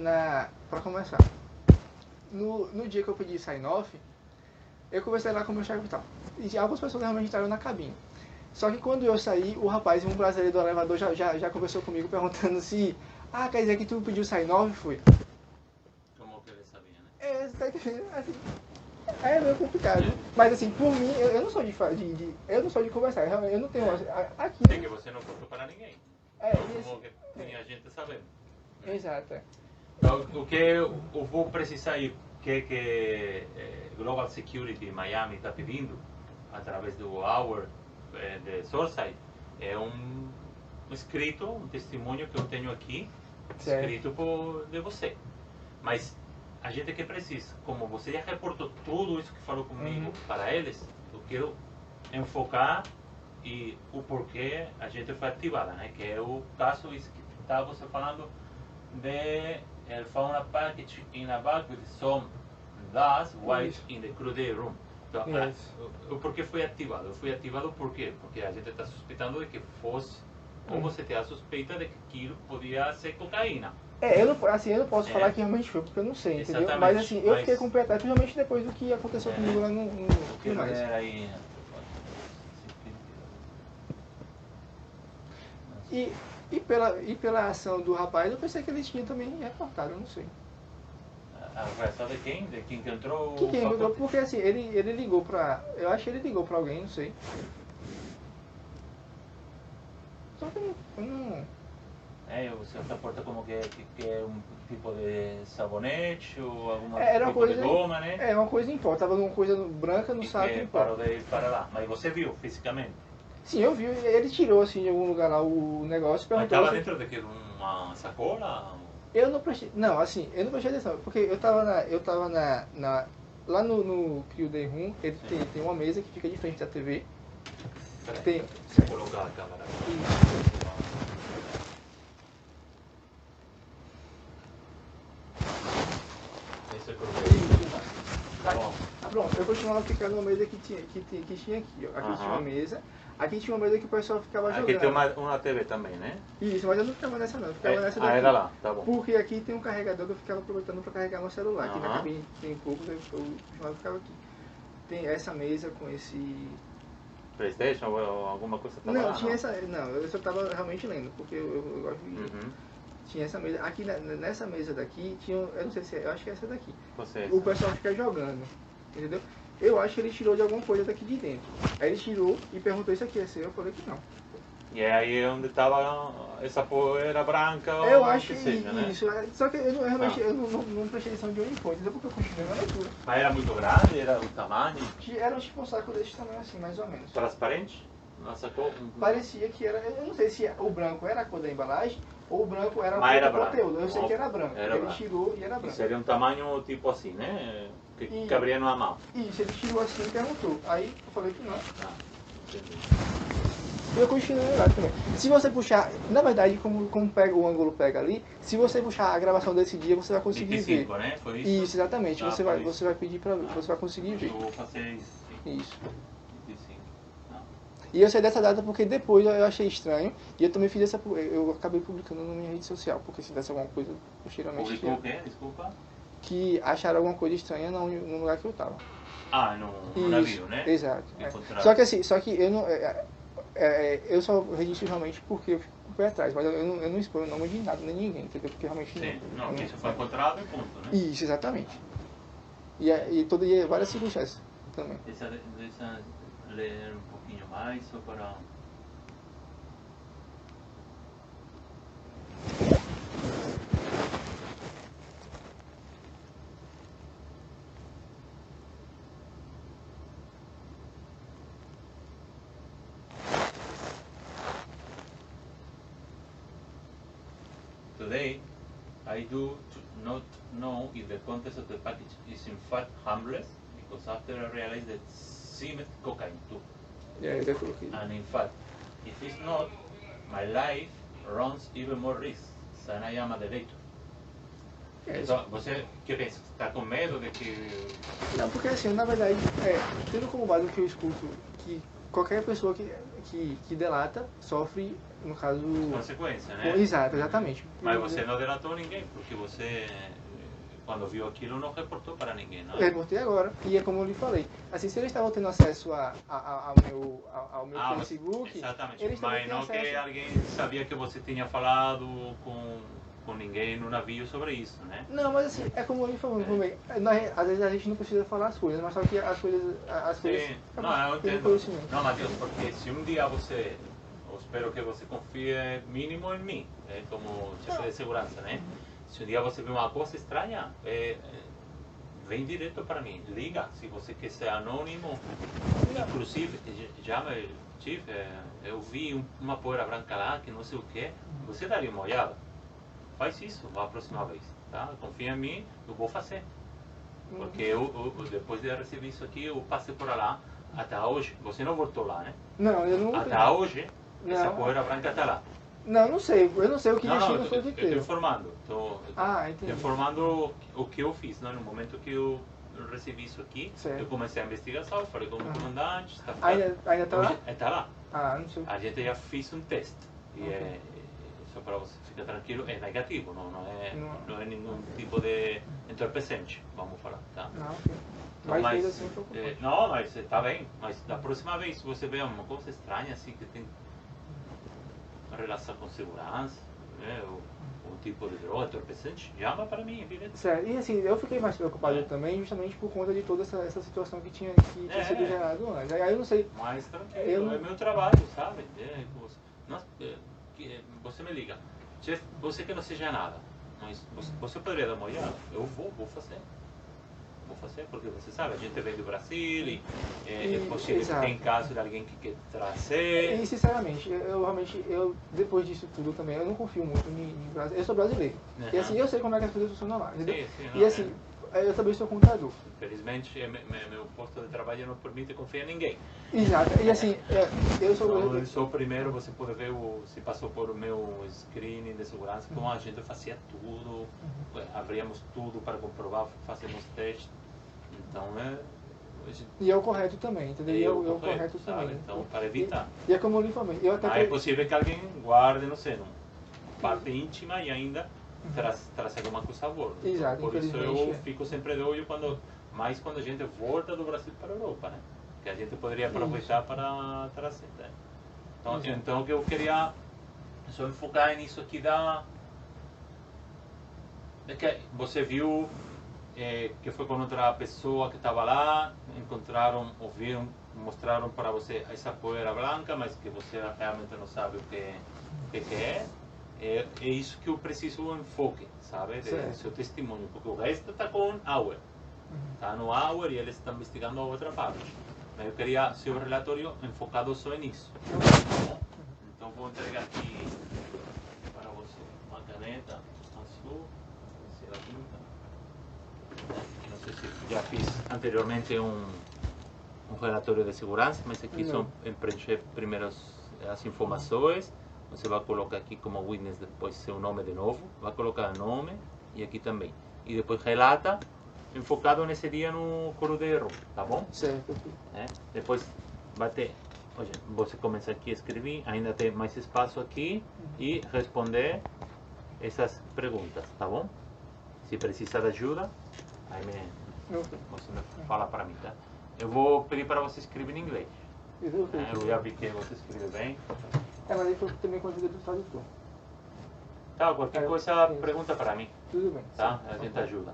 [SPEAKER 2] no dia que eu pedi sign-off, eu conversei lá com o meu chefe e tal. E algumas pessoas realmente entraram na cabine. Só que quando eu saí, o rapaz, um brasileiro do elevador, já conversou comigo perguntando se... quer dizer que tu pediu sign-off? Foi.
[SPEAKER 1] Como que ele sabia, né?
[SPEAKER 2] Você tá entendendo? Assim, é meio complicado. Mas assim, por mim, eu não sou eu não sou de conversar. Eu não tenho... Aqui...
[SPEAKER 1] É que você não contou para ninguém. Como que tinha gente sabendo.
[SPEAKER 2] Exato.
[SPEAKER 1] Então, o que eu vou precisar aí, que Global Security Miami está pedindo, através do Hour de Sourceside, é um escrito, um testemunho que eu tenho aqui,
[SPEAKER 2] Certo.
[SPEAKER 1] escrito de você. Mas a gente que precisa, como você já reportou tudo isso que falou comigo para eles, eu quero enfocar e o porquê a gente foi ativada, né? Que é o caso que estava você falando de el fauna package in a bag with some dust white in the crew day room. Então, o porquê foi ativado? Foi ativado por quê? Porque a gente está suspeitando de que fosse, ou você tem a suspeita de que aquilo podia ser cocaína.
[SPEAKER 2] Eu não posso falar que realmente foi, porque eu não sei, entendeu?
[SPEAKER 1] Exatamente,
[SPEAKER 2] Mas assim, eu fiquei com o pé atrás, principalmente depois do que aconteceu comigo lá no
[SPEAKER 1] Quero
[SPEAKER 2] mais.
[SPEAKER 1] ver aí.
[SPEAKER 2] E pela ação do rapaz, eu pensei que ele tinha também reportado, eu não sei.
[SPEAKER 1] A reação de quem? De quem que entrou?
[SPEAKER 2] Quem entrou? Porque assim, ele ligou pra... Eu acho que ele ligou pra alguém, não sei. Só que eu não...
[SPEAKER 1] Você reporta como que é um tipo de sabonete ou alguma
[SPEAKER 2] Era uma
[SPEAKER 1] tipo
[SPEAKER 2] coisa,
[SPEAKER 1] de goma, né?
[SPEAKER 2] É, uma coisa em pó. Tava uma coisa branca no saco em pó.
[SPEAKER 1] Parou de ir para lá. Mas você viu fisicamente?
[SPEAKER 2] Sim, eu vi. Ele tirou assim de algum lugar lá o negócio e
[SPEAKER 1] Mas
[SPEAKER 2] perguntou...
[SPEAKER 1] estava dentro de uma sacola?
[SPEAKER 2] Eu não prestei... Não, assim, eu não prestei atenção. Porque eu tava lá no Crio Day Room, ele tem uma mesa que fica de frente da TV.
[SPEAKER 1] Tem. Você colocar a câmera. Esse é o
[SPEAKER 2] Tá bom. Pronto, eu continuava ficando numa mesa que tinha aqui, ó. Aqui tinha uma mesa, aqui tinha uma mesa que o pessoal ficava jogando.
[SPEAKER 1] Aqui tem uma TV também, né?
[SPEAKER 2] Isso, mas eu não ficava nessa não, eu ficava nessa daqui.
[SPEAKER 1] Era lá, tá bom.
[SPEAKER 2] Porque aqui tem um carregador que eu ficava aproveitando para carregar meu celular. Aqui na cabine tem poucos, eu ficava aqui. Tem essa mesa com esse...
[SPEAKER 1] PlayStation ou alguma coisa?
[SPEAKER 2] Não, tinha essa... Não, eu só estava realmente lendo, porque eu gosto de... Tinha essa mesa, aqui nessa mesa daqui, tinha, eu não sei se eu acho que é essa daqui. O pessoal fica jogando, entendeu? Eu acho que ele tirou de alguma coisa daqui de dentro. Aí ele tirou e perguntou: isso aqui é seu? Eu falei que não.
[SPEAKER 1] E é aí onde estava essa poeira branca ou
[SPEAKER 2] eu acho que
[SPEAKER 1] seja, né?
[SPEAKER 2] Isso, só que eu realmente não prestei atenção de onde foi, entendeu? Porque eu continuei na leitura.
[SPEAKER 1] Mas era muito grande? Era o tamanho?
[SPEAKER 2] Era tipo um saco desse tamanho assim, mais ou menos.
[SPEAKER 1] Transparente? Nossa cor?
[SPEAKER 2] Parecia que era, eu não sei se o branco era a cor da embalagem ou o branco era
[SPEAKER 1] o
[SPEAKER 2] conteúdo. Eu sei que era branco. Ele tirou e era branco.
[SPEAKER 1] Seria um tamanho tipo assim, né? Que cabria numa mão.
[SPEAKER 2] Isso, ele tirou assim e perguntou. Aí eu falei que não.
[SPEAKER 1] Entendi.
[SPEAKER 2] E eu continuei lá também. Se você puxar, na verdade, como pega, o ângulo pega ali, se você puxar a gravação desse dia, você vai conseguir
[SPEAKER 1] 25,
[SPEAKER 2] ver.
[SPEAKER 1] Né? Foi isso?
[SPEAKER 2] Isso, exatamente. Você vai pedir pra ver, você vai conseguir ver.
[SPEAKER 1] Eu vou fazer isso.
[SPEAKER 2] Isso.
[SPEAKER 1] 25.
[SPEAKER 2] E eu sei dessa data porque depois eu achei estranho e eu também fiz essa, eu acabei publicando na minha rede social, porque se desse alguma coisa posteriormente...
[SPEAKER 1] Publicou o quê? Desculpa?
[SPEAKER 2] Que acharam alguma coisa estranha no lugar que eu tava.
[SPEAKER 1] No navio, né?
[SPEAKER 2] Exato. Só que eu não... eu só registro realmente porque eu fico com o pé atrás, mas eu não exponho o nome de nada, nem ninguém, entendeu? Porque realmente
[SPEAKER 1] sim. Não, isso foi encontrado e ponto, né?
[SPEAKER 2] Isso, exatamente. E várias circunstâncias também.
[SPEAKER 1] Deixa ler um pouquinho mais, só para... Today, I do not know if the contents of the package is in fact harmless, because after I realized that it seemed cocaine too. And in fact, if it's not, my life runs even more risks than I am a deletor. Então, você que pensa? Está com medo de que...
[SPEAKER 2] Não, porque assim, na verdade, tendo como base o que eu escuto, que qualquer pessoa que delata sofre, no caso...
[SPEAKER 1] Consequência, né?
[SPEAKER 2] Exato, exatamente.
[SPEAKER 1] Mas você não delatou ninguém, porque você, quando viu aquilo, não reportou para ninguém, não é?
[SPEAKER 2] Eu reportei agora, e é como eu lhe falei. Assim, se eles estavam tendo acesso ao meu Facebook...
[SPEAKER 1] Exatamente,
[SPEAKER 2] eles
[SPEAKER 1] mas não
[SPEAKER 2] acesso...
[SPEAKER 1] que alguém sabia que você tinha falado com ninguém no navio sobre isso, né?
[SPEAKER 2] Não, mas assim, é como eu lhe falei, às vezes a gente não precisa falar as coisas, mas só que as coisas...
[SPEAKER 1] Sim, não, eu entendo. Não, Matheus, porque se um dia você... Eu espero que você confie mínimo em mim, como chefe de segurança, né? Se um dia você vê uma coisa estranha, vem direto para mim, liga, se você quer ser anônimo, inclusive, chame, chief, eu vi uma poeira branca lá, que não sei o que, você daria uma olhada. faz isso a próxima vez, tá? Confia em mim, eu vou fazer. Porque eu depois de receber isso aqui, eu passei por lá até hoje. Você não voltou lá, né?
[SPEAKER 2] Não, eu não...
[SPEAKER 1] Até hoje, essa poeira branca está lá.
[SPEAKER 2] Não, não sei. Eu não sei o que destino foi de
[SPEAKER 1] Eu estou informando.
[SPEAKER 2] Entendi.
[SPEAKER 1] Informando o que eu fiz, né? No momento que eu recebi isso aqui, eu comecei a investigação, falei com o comandante.
[SPEAKER 2] Ainda está lá?
[SPEAKER 1] Está lá.
[SPEAKER 2] Não sei.
[SPEAKER 1] A gente já fez um teste. E só para você ficar tranquilo, é negativo, não é nenhum tipo de entorpecente, vamos falar, tá?
[SPEAKER 2] Ok. Mas assim,
[SPEAKER 1] não, mas está bem. Mas da próxima vez, se você vê uma coisa estranha assim que tem relação com segurança, né, ou tipo de droga, entorpecente, chama para mim, evidente.
[SPEAKER 2] Certo. E assim, eu fiquei mais preocupado também, justamente por conta de toda essa situação que tinha sido gerado antes. Aí eu não sei.
[SPEAKER 1] Mas tranquilo, é meu trabalho, sabe? Você me liga, você que não seja nada, mas você poderia dar uma olhada? Eu vou fazer. Vou fazer, porque você sabe, a gente vem do Brasil e é possível que tem caso de alguém que quer trazer.
[SPEAKER 2] E sinceramente, eu depois disso tudo também, eu não confio muito em Brasil. Eu sou brasileiro. E assim, eu sei como é que as coisas funcionam lá, entendeu? E assim, eu também sou contador.
[SPEAKER 1] Infelizmente, meu posto de trabalho não permite confiar em ninguém.
[SPEAKER 2] Exato. E assim, eu sou...
[SPEAKER 1] Eu sou o primeiro, você pode ver, se passou por meu screening de segurança, como a gente fazia tudo, abríamos tudo para comprovar, fazemos testes. Então,
[SPEAKER 2] E é o correto também, entendeu? E é o correto também.
[SPEAKER 1] Então, para evitar.
[SPEAKER 2] E é como eu lhe informei.
[SPEAKER 1] É possível que alguém guarde, não sei, parte íntima e ainda trazer alguma coisa a bordo.
[SPEAKER 2] Exato,
[SPEAKER 1] por isso eu fico sempre de olho mais quando a gente volta do Brasil para a Europa, né? Que a gente poderia aproveitar para trazer. Né? Então eu queria só enfocar nisso aqui que você viu que foi com outra pessoa que estava lá, encontraram, ouviram, mostraram para você essa poeira branca, mas que você realmente não sabe o que é. É isso que eu preciso enfoque, sabe? Do seu testemunho, porque o resto está com Auer. Está no Auer e eles estão investigando a outra parte. Mas eu queria seu relatório enfocado só nisso. Então vou entregar aqui para você uma caneta azul. Não sei se já fiz anteriormente um relatório de segurança, mas aqui são preencher primeiro as informações. Você vai colocar aqui como witness depois seu nome de novo, vai colocar nome e aqui também. E depois relata, enfocado nesse dia no coro de erro, tá bom?
[SPEAKER 2] Certo.
[SPEAKER 1] Depois vai ter, você começa aqui a escrever, ainda tem mais espaço aqui e responder essas perguntas, tá bom? Se precisar de ajuda, aí você me fala para mim, tá? Eu vou pedir para você escrever em inglês. Eu já vi que você escreve bem.
[SPEAKER 2] Mas aí foi também com a ajuda do tradutor.
[SPEAKER 1] Tá, qualquer coisa, pergunta para mim.
[SPEAKER 2] Tudo bem.
[SPEAKER 1] Tá? A gente ajuda.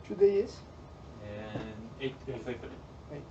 [SPEAKER 2] Today is
[SPEAKER 1] And 8 April.
[SPEAKER 2] 8.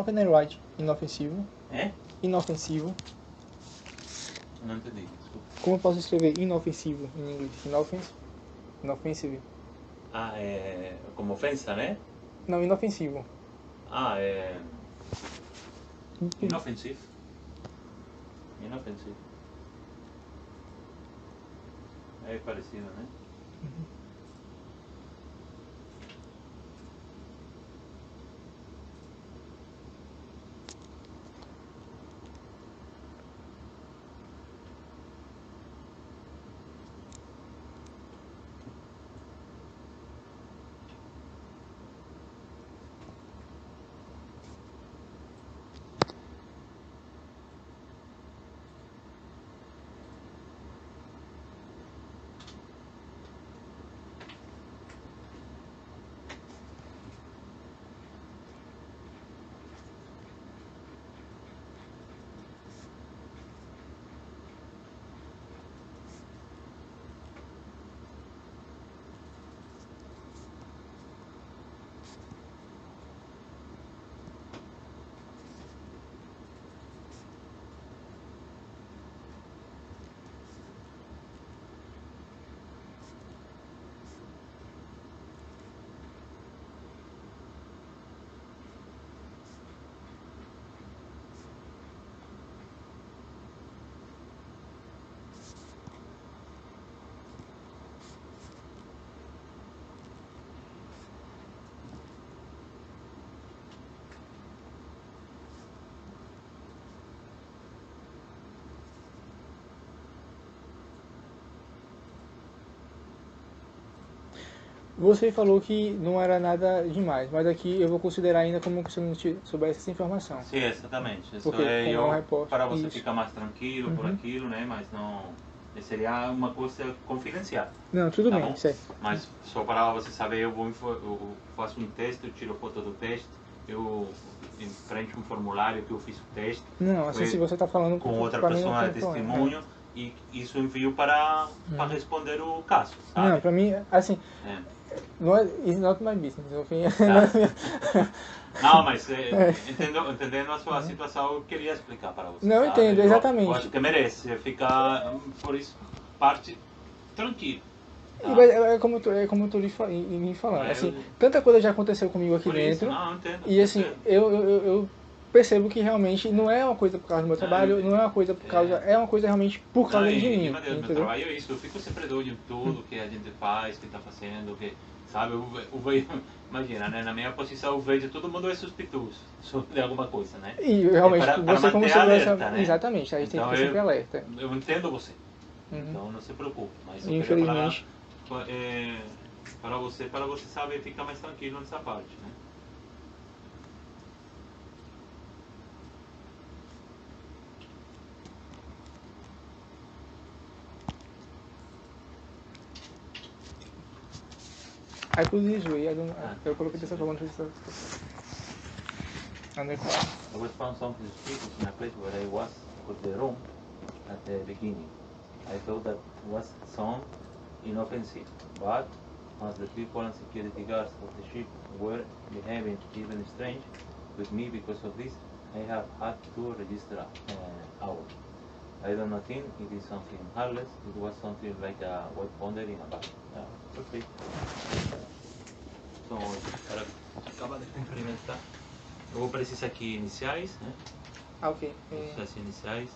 [SPEAKER 2] How can I write inofensivo?
[SPEAKER 1] É?
[SPEAKER 2] Inofensivo.
[SPEAKER 1] Não entendi, desculpa.
[SPEAKER 2] Como eu posso escrever inofensivo em inglês? Inofensive.
[SPEAKER 1] Ah, é como ofensa, né?
[SPEAKER 2] Não, inofensivo.
[SPEAKER 1] Ah, é inofensivo. Inofensivo. É parecido, né?
[SPEAKER 2] Você falou que não era nada demais, mas aqui eu vou considerar ainda como se eu não soubesse essa informação.
[SPEAKER 1] Sim, exatamente. Isso
[SPEAKER 2] Porque,
[SPEAKER 1] é
[SPEAKER 2] como é um repórter,
[SPEAKER 1] para você
[SPEAKER 2] isso.
[SPEAKER 1] ficar mais tranquilo por aquilo, né? Mas não seria uma coisa confidencial.
[SPEAKER 2] Não, tudo
[SPEAKER 1] Tá
[SPEAKER 2] bem,
[SPEAKER 1] bom?
[SPEAKER 2] certo.
[SPEAKER 1] Mas só para você saber, eu faço um teste, eu tiro foto do teste, eu preencho um formulário que eu fiz o teste.
[SPEAKER 2] Não, assim, se você está falando
[SPEAKER 1] com outra
[SPEAKER 2] pra mim não
[SPEAKER 1] pessoa
[SPEAKER 2] tem
[SPEAKER 1] de
[SPEAKER 2] problema,
[SPEAKER 1] testemunho e isso envio para responder o caso, sabe?
[SPEAKER 2] Não, pra mim, assim, não é, it's not my business, ok?
[SPEAKER 1] Não, mas entendendo a sua situação, eu queria explicar para você.
[SPEAKER 2] Não,
[SPEAKER 1] sabe?
[SPEAKER 2] entendo, exatamente.
[SPEAKER 1] Eu acho que merece ficar, por isso, parte tranquilo. Tá?
[SPEAKER 2] É como eu tô lhe falando, assim, tanta coisa já aconteceu comigo aqui dentro,
[SPEAKER 1] não, entendo,
[SPEAKER 2] e assim, eu percebo que realmente não é uma coisa por causa do meu trabalho, não é uma coisa por causa, é uma coisa realmente por causa de mim,
[SPEAKER 1] meu
[SPEAKER 2] entendeu?
[SPEAKER 1] trabalho é isso, eu fico sempre de olho em tudo que a gente faz, que está fazendo, que, sabe, eu vejo, imagina, né, na minha posição eu vejo todo mundo é suspeitoso de alguma coisa, né?
[SPEAKER 2] E realmente,
[SPEAKER 1] para
[SPEAKER 2] você como
[SPEAKER 1] alerta,
[SPEAKER 2] segurança,
[SPEAKER 1] né?
[SPEAKER 2] exatamente, a gente
[SPEAKER 1] então,
[SPEAKER 2] tem que estar sempre alerta.
[SPEAKER 1] Eu entendo você, então não se preocupe, mas eu
[SPEAKER 2] infelizmente,
[SPEAKER 1] para você saber, ficar mais tranquilo nessa parte, né?
[SPEAKER 2] I put this way, eu coloquei dessa forma, não sei se
[SPEAKER 1] I was found something suspicious in a place where I was with the room at the beginning. I thought that was some inoffensive, but as the people and security guards of the ship were behaving even strange with me because of this, I have had to register hours. I do not think it is something harmless. It was something like a white powder in a bag. Okay. Então, para acabar de cumprimentar, eu vou precisar aqui iniciais, né?
[SPEAKER 2] ok.
[SPEAKER 1] Essas iniciais.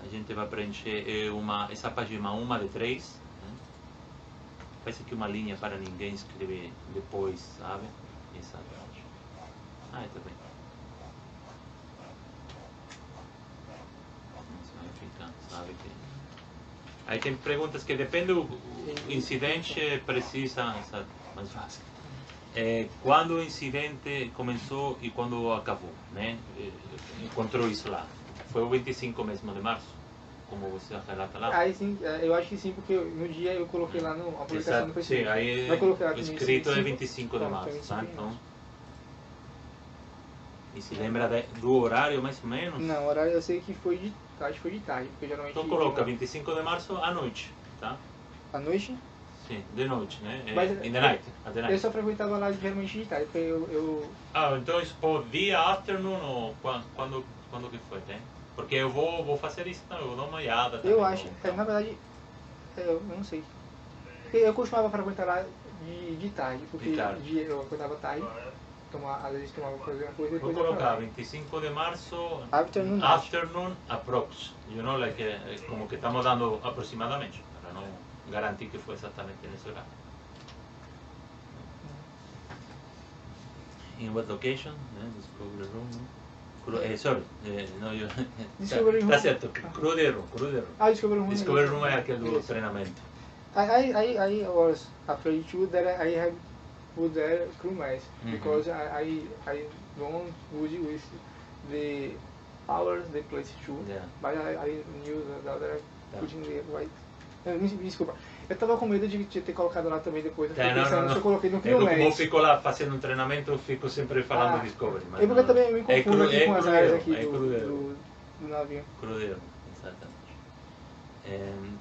[SPEAKER 1] A gente vai preencher essa página 1 de 3. Né? Faz aqui uma linha para ninguém escrever depois, sabe? Exatamente. Tá bem. Sabe que... Aí tem perguntas que depende do incidente, precisa, sabe? Mais fácil. Quando o incidente começou e quando acabou, né? Encontrou isso lá. Foi o 25 mesmo de março, como você relata lá?
[SPEAKER 2] Aí sim, eu acho que sim, porque no dia eu coloquei lá a publicação no Facebook.
[SPEAKER 1] Sim, aí
[SPEAKER 2] vai colocar
[SPEAKER 1] o escrito é 25 de março,
[SPEAKER 2] 25
[SPEAKER 1] tá? Então... E se lembra do horário mais ou menos?
[SPEAKER 2] Não, o horário eu sei que acho que foi de tarde, porque geralmente...
[SPEAKER 1] Então coloca 25 de março à noite, tá?
[SPEAKER 2] À noite?
[SPEAKER 1] Sim, de noite, né?
[SPEAKER 2] Mas,
[SPEAKER 1] in the night, at the night.
[SPEAKER 2] Eu só frequentava lá geralmente de tarde, porque eu...
[SPEAKER 1] então isso por dia, afternoon, ou quando que foi, né? Porque eu vou fazer isso, não, eu vou dar uma olhada também.
[SPEAKER 2] Eu acho, na verdade, eu não sei. Eu costumava frequentar lá de tarde, porque eu acordava tarde, às vezes tomava fazer uma coisa e depois...
[SPEAKER 1] Vou colocar 25 de março,
[SPEAKER 2] afternoon
[SPEAKER 1] approx, you know, like, como que estamos dando aproximadamente, para não garantir que foi exatamente nesse horário. In what location? Discovery room. Sorry, no, you...
[SPEAKER 2] Discovery room.
[SPEAKER 1] Tá certo, Crude room.
[SPEAKER 2] Discovery room.
[SPEAKER 1] Discovery room é aquele do treinamento.
[SPEAKER 2] I was afraid too that I have put there crew mask because I don't use with the powers the place too.
[SPEAKER 1] Yeah.
[SPEAKER 2] But I knew that I put in the right. Desculpa, eu tava com medo de ter colocado lá também depois.
[SPEAKER 1] Não.
[SPEAKER 2] Eu coloquei no crew
[SPEAKER 1] mask.
[SPEAKER 2] mask.
[SPEAKER 1] Como eu fico lá fazendo um treinamento, eu fico sempre falando Discovery. Mas
[SPEAKER 2] porque também me confundo aqui com as áreas aqui
[SPEAKER 1] do
[SPEAKER 2] navio.
[SPEAKER 1] Cruzeiro, exatamente.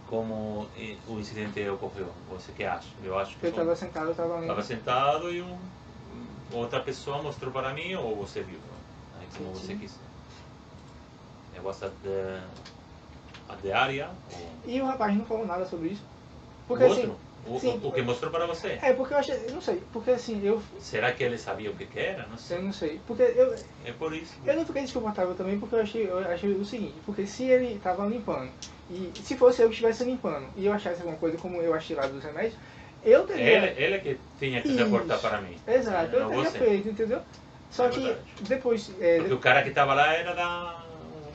[SPEAKER 1] Como o incidente ocorreu? Você que acha? Eu acho que
[SPEAKER 2] eu estava sentado, eu estava lendo.
[SPEAKER 1] Estava sentado e outra pessoa mostrou para mim ou você viu? Aí como você quis. Was at the area?
[SPEAKER 2] E o rapaz não falou nada sobre isso. Porque,
[SPEAKER 1] o outro?
[SPEAKER 2] Assim,
[SPEAKER 1] o que mostrou para você?
[SPEAKER 2] Porque eu achei, eu não sei, porque assim,
[SPEAKER 1] Será que ele sabia o que era? Não sei.
[SPEAKER 2] Eu não sei, porque eu...
[SPEAKER 1] É por isso.
[SPEAKER 2] Eu não fiquei desconfortável também, porque eu achei o seguinte, porque se ele estava limpando, e se fosse eu que estivesse limpando, e eu achasse alguma coisa como eu achei lá dos remédios, eu teria...
[SPEAKER 1] Ele é que tinha que reportar para mim.
[SPEAKER 2] Exato, eu teria feito, entendeu? Só que depois...
[SPEAKER 1] Porque o cara que estava lá era da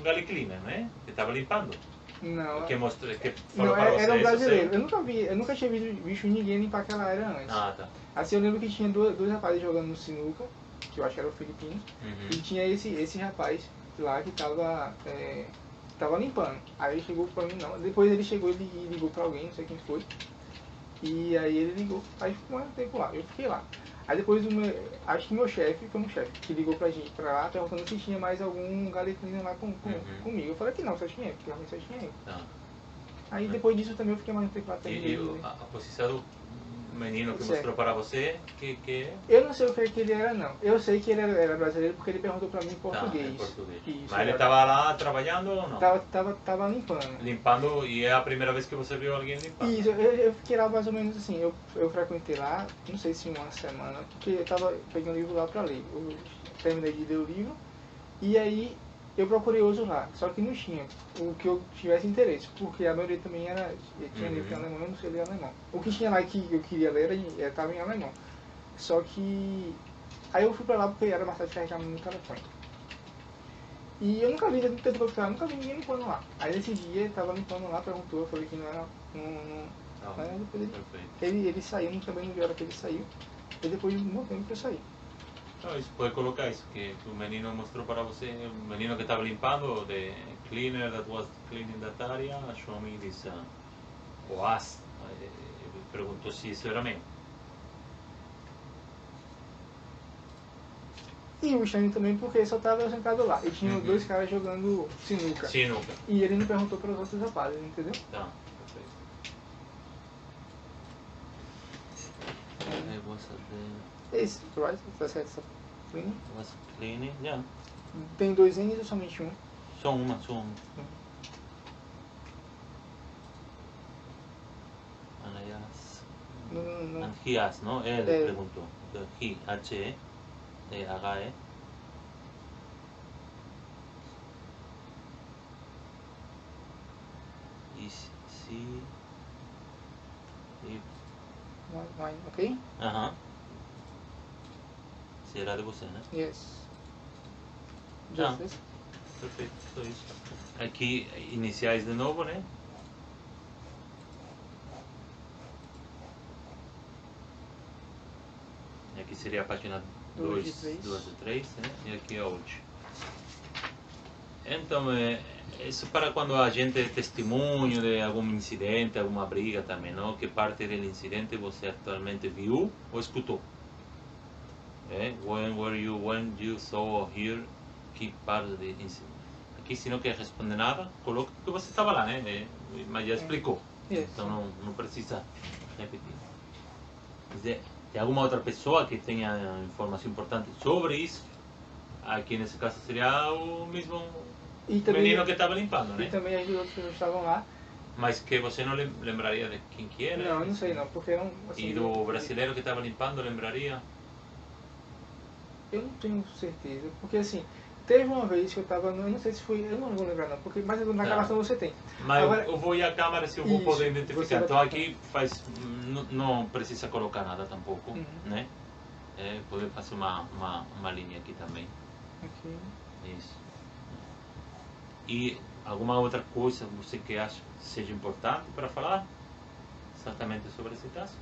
[SPEAKER 1] Galiclina, né? Que estava limpando.
[SPEAKER 2] Não,
[SPEAKER 1] que falou para você,
[SPEAKER 2] era um brasileiro. Eu nunca tinha visto ninguém limpar aquela área antes.
[SPEAKER 1] Tá.
[SPEAKER 2] Assim, eu lembro que tinha dois rapazes jogando no sinuca, que eu acho que eram filipinos, e tinha esse rapaz lá que estava tava limpando. Aí ele chegou pra mim, não. Depois ele chegou e ligou pra alguém, não sei quem foi. E aí ele ligou, aí ficou um tempo lá, eu fiquei lá. Aí depois acho que meu chefe, foi um chefe, que ligou pra gente pra lá, perguntando se tinha mais algum galetrino lá comigo. Eu falei que não, só tinha eu, porque realmente só tinha eu. Aí depois disso também eu fiquei mais um tempo lá também.
[SPEAKER 1] E a posição do menino que mostrou para você, que
[SPEAKER 2] eu não sei o que ele era, não. Eu sei que ele era brasileiro porque ele perguntou pra mim em português.
[SPEAKER 1] Em português.
[SPEAKER 2] Isso,
[SPEAKER 1] mas ele estava lá trabalhando ou não?
[SPEAKER 2] Tava limpando.
[SPEAKER 1] Limpando, e é a primeira vez que você viu alguém limpando?
[SPEAKER 2] Isso, eu fiquei lá mais ou menos assim, eu frequentei lá, não sei se uma semana, porque eu tava pegando um livro lá pra ler. Eu terminei de ler o livro, e aí eu procurei outros lá, só que não tinha o que eu tivesse interesse, porque a maioria também tinha livro em alemão, eu não sei ler alemão. O que tinha lá que eu queria ler estava em alemão. Só que aí eu fui pra lá porque era mais fácil carregar no telefone. E eu nunca vi, tanto pra ficar, nunca vi ninguém limpando lá. Aí nesse dia ele tava limpando lá, perguntou, eu falei que não era. Mas depois ele saiu, também não vi a hora que ele saiu. E depois de um bom tempo que eu saí.
[SPEAKER 1] Não, isso pode colocar isso, que o menino mostrou para você, o menino que estava limpando, the cleaner that was cleaning that area, show me this, or asked, perguntou se isso era mesmo.
[SPEAKER 2] E o estranho também porque ele só estava sentado lá. E tinha dois caras jogando sinuca. E ele não perguntou para os outros rapazes, entendeu?
[SPEAKER 1] Tá, perfeito.
[SPEAKER 2] Esse, right? Tá certo essa cleaning?
[SPEAKER 1] Was cleaning, yeah.
[SPEAKER 2] Tem dois N's ou somente um?
[SPEAKER 1] Só uma.
[SPEAKER 2] Não.
[SPEAKER 1] And he asked, não? Ele perguntou. He, H-E, H-E.
[SPEAKER 2] Mine, ok?
[SPEAKER 1] Será de você, né?
[SPEAKER 2] Yes.
[SPEAKER 1] Tá. Perfeito, só isso. Aqui, iniciais de novo, né? Aqui seria a página 2 e 3, né? E aqui é hoje. Então, isso para quando a gente é testemunho de algum incidente, alguma briga também, não? Que parte do incidente você atualmente viu ou escutou? When you saw or hear, que parte do incidente? Aqui, se não quer responder nada, coloca que você estava lá, né? Mas já explicou. Então não precisa repetir. Tem alguma outra pessoa que tenha informação importante sobre isso? Aqui nesse caso seria o mesmo menino que estava limpando, né?
[SPEAKER 2] E também as outras pessoas estavam lá.
[SPEAKER 1] Mas que você não lembraria de quem que era?
[SPEAKER 2] Não sei não, porque não... Assim,
[SPEAKER 1] e do brasileiro que estava limpando, lembraria?
[SPEAKER 2] Eu não tenho certeza, porque assim, teve uma vez que eu estava, eu não sei se foi, eu não vou lembrar não, porque, mas na gravação você tem.
[SPEAKER 1] Mas agora, eu vou ir à câmera se eu vou poder identificar. Então aqui não precisa colocar nada tampouco, né? Poder fazer uma linha aqui também.
[SPEAKER 2] Ok.
[SPEAKER 1] Isso. E alguma outra coisa você que acha que seja importante para falar exatamente sobre esse caso?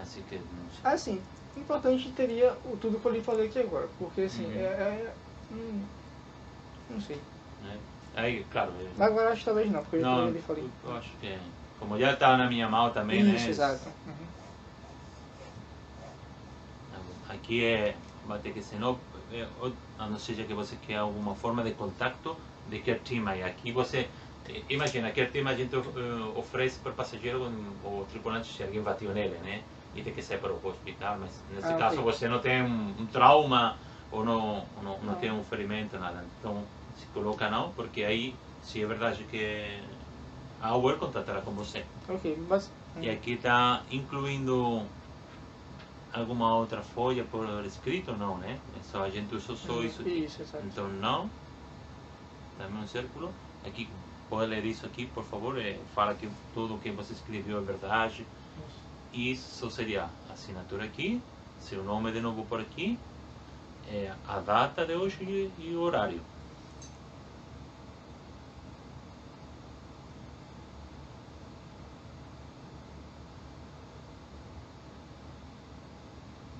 [SPEAKER 1] Assim que não sei.
[SPEAKER 2] Assim, importante teria tudo que eu lhe falei aqui agora, porque assim, não sei.
[SPEAKER 1] Aí, claro.
[SPEAKER 2] Agora acho que talvez não, porque eu lhe falei.
[SPEAKER 1] Eu acho que, como já está na minha mão também, né?
[SPEAKER 2] Isso, exato.
[SPEAKER 1] Aqui vai ter que ser, a não ser que você quer alguma forma de contato de que time aí. Aqui você, imagina, que time a gente oferece para o passageiro ou tripulante se alguém bateu nele, né? E tem que ser para o hospital, mas nesse caso você não tem um trauma ou não tem um ferimento, nada. Então se coloca não, porque aí, se é verdade que a Uber contatará com você.
[SPEAKER 2] Ok, mas...
[SPEAKER 1] E aqui está incluindo alguma outra folha por escrito? Não, né? Só a gente usou só isso aqui.
[SPEAKER 2] Isso, exato.
[SPEAKER 1] Então não. Também um círculo. Aqui, pode ler isso aqui, por favor. Fala que tudo o que você escreveu é verdade. Isso seria a assinatura aqui, seu nome de novo por aqui, a data de hoje e o horário.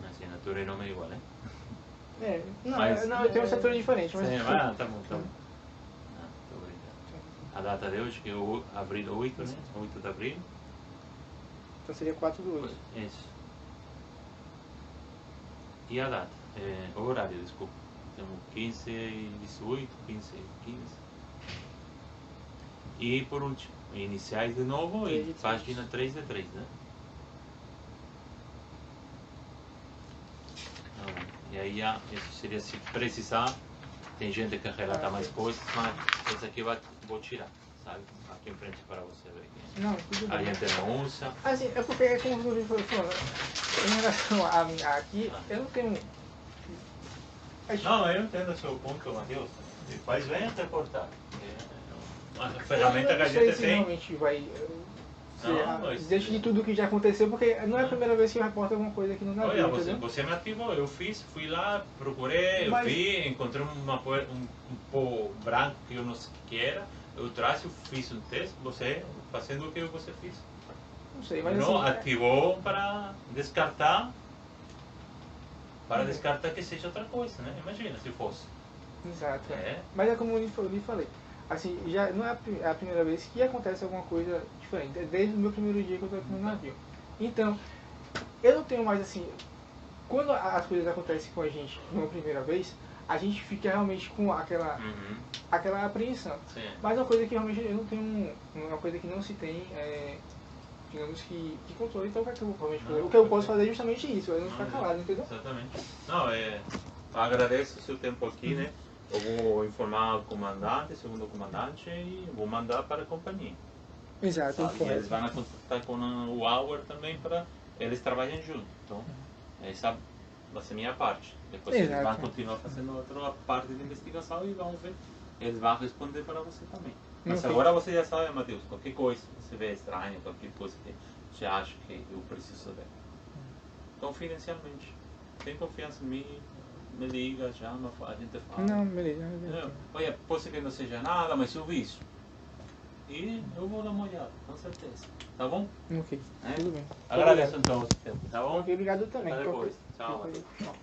[SPEAKER 1] A assinatura e nome é igual, né?
[SPEAKER 2] Não, eu tenho uma assinatura diferente, mas...
[SPEAKER 1] Tá bom. data de hoje, que é o abril 8, né? 8 de abril.
[SPEAKER 2] Então seria 4/2.
[SPEAKER 1] Isso. E a data, o horário, desculpa. Temos 15 e 18, 15 e 15. E por último, iniciais de novo e página 3 de 3, né? E aí, isso seria se precisar. Tem gente que relata mais coisas, mas esse aqui vou tirar, sabe? Aqui em frente para você ver.
[SPEAKER 2] Não, tudo bem.
[SPEAKER 1] A gente não usa.
[SPEAKER 2] Assim, é porque é como você falou, em relação a mim aqui, eu não tenho...
[SPEAKER 1] Não, eu entendo o seu ponto, Matheus. Faz bem até cortar. É uma ferramenta que a gente tem.
[SPEAKER 2] Realmente vai...
[SPEAKER 1] Não, mas...
[SPEAKER 2] Diante de tudo que já aconteceu, porque não é a primeira vez que eu reporto alguma coisa aqui no navio.
[SPEAKER 1] Olha, você me ativou, eu fiz, fui lá, procurei, eu vi, encontrei um pó branco que eu não sei o que era, eu trouxe, fiz um teste, você fazendo o que você fez.
[SPEAKER 2] Não sei, mas
[SPEAKER 1] não,
[SPEAKER 2] assim...
[SPEAKER 1] ativou para descartar que seja outra coisa, né? Imagina se fosse.
[SPEAKER 2] Exato. Mas é como eu lhe falei. Assim, já não é a primeira vez que acontece alguma coisa diferente. É desde o meu primeiro dia que eu estou aqui no navio. Então, eu não tenho mais assim... Quando as coisas acontecem com a gente numa primeira vez, a gente fica realmente com aquela apreensão.
[SPEAKER 1] Sim.
[SPEAKER 2] Mas uma coisa que realmente eu não tenho... Uma coisa que não se tem digamos que controle. Então, o que é que eu vou fazer? O que eu posso fazer é justamente isso. Eu não ficar calado, entendeu?
[SPEAKER 1] Exatamente. Não, agradeço o seu tempo aqui, né? Eu vou informar o comandante, segundo comandante, e vou mandar para a companhia.
[SPEAKER 2] Exato.
[SPEAKER 1] E eles vão contactar com o Auer também para eles trabalhem juntos. Então, essa vai ser a minha parte. Depois eles vão continuar fazendo outra parte de investigação e vão ver. Eles vão responder para você também. Mas agora você já sabe, Matheus, qualquer coisa que você vê estranho, qualquer coisa que você acha que eu preciso saber. Confidencialmente. Tem confiança em mim. Me liga, chama, a gente fala.
[SPEAKER 2] Não, beleza.
[SPEAKER 1] Olha, pode ser que não seja nada, mas eu vi isso. E eu vou dar uma olhada, com certeza. Tá bom?
[SPEAKER 2] Ok, tudo bem.
[SPEAKER 1] Agradeço então o seu tempo, tá bom?
[SPEAKER 2] Ok, obrigado também.
[SPEAKER 1] Até depois. Tchau.
[SPEAKER 2] Tchau.